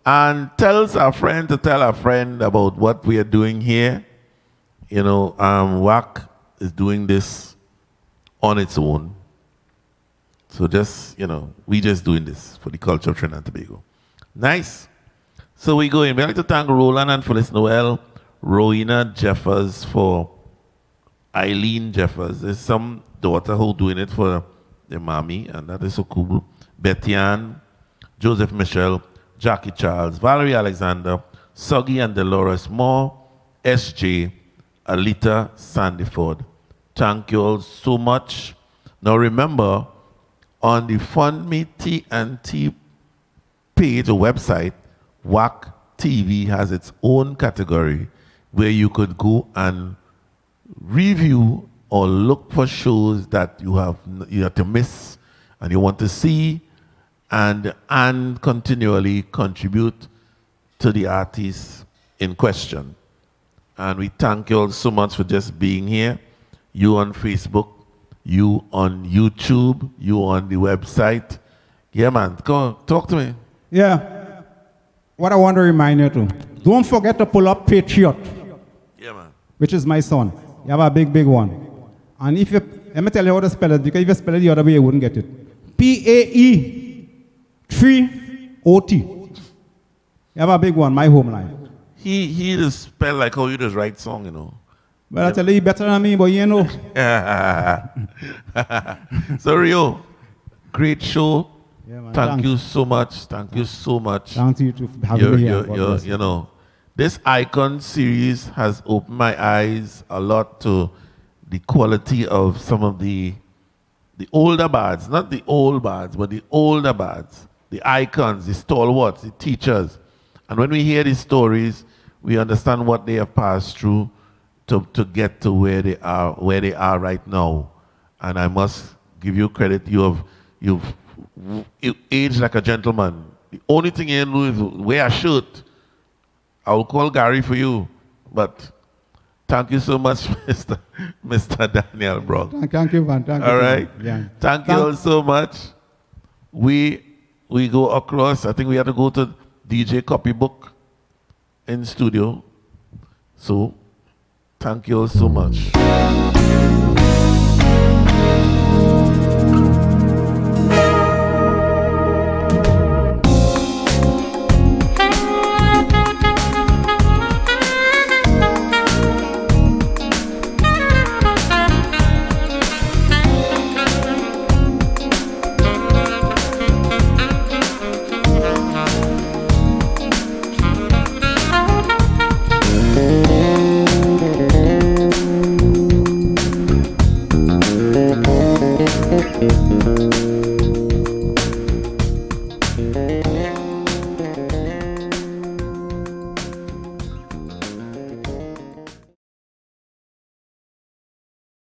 and tells our friend to tell our friend about what we are doing here. You know, WACK is doing this on its own. So just, you know, we just doing this for the culture of Trinidad and Tobago. Nice. So we go in. We'd like to thank Roland and Phyllis Noel, Rowena Jeffers for Eileen Jeffers. There's some daughter who doing it for their mommy, and that is so cool. Betty Ann, Joseph Michelle, Jackie Charles, Valerie Alexander, Suggy and Dolores Moore, SJ, Alita Sandyford. Thank you all so much. Now remember, on the Fund Me T&T page or website, WACK TV has its own category where you could go and review or look for shows that you have to miss and you want to see and continually contribute to the artists in question. And we thank you all so much for just being here. You on Facebook, you on YouTube, you on the website. Yeah, man, go on, talk to me. Yeah. What I want to remind you to, don't forget to pull up Patriot, Yeah, man. which is my son. You have a big one. And if you, let me tell you how to spell it, because if you spell it the other way, you wouldn't get it. PAE3OT. You have a big one, my homeline. He just spell like how you just write song, you know. But I tell you, he better than me, but you know. So Rio, great show. Yeah, man, Thank thanks. you so much. Thank you so much. Thank you to having me here. God bless you. You know, this Icon series has opened my eyes a lot to the quality of some of the older bards, not the old bards, but the older bards, the icons, the stalwarts, the teachers. And when we hear these stories, we understand what they have passed through to get to where they are right now. And I must give you credit. You've aged like a gentleman. The only thing you do is wear a shirt. I will call Gary for you, but thank you so much, Mr. Daniel Brock. Thank you, man. Thank you. All right. Yeah. Thank you all so much. We go across. I think we have to go to DJ Copybook in studio. So thank you all so much.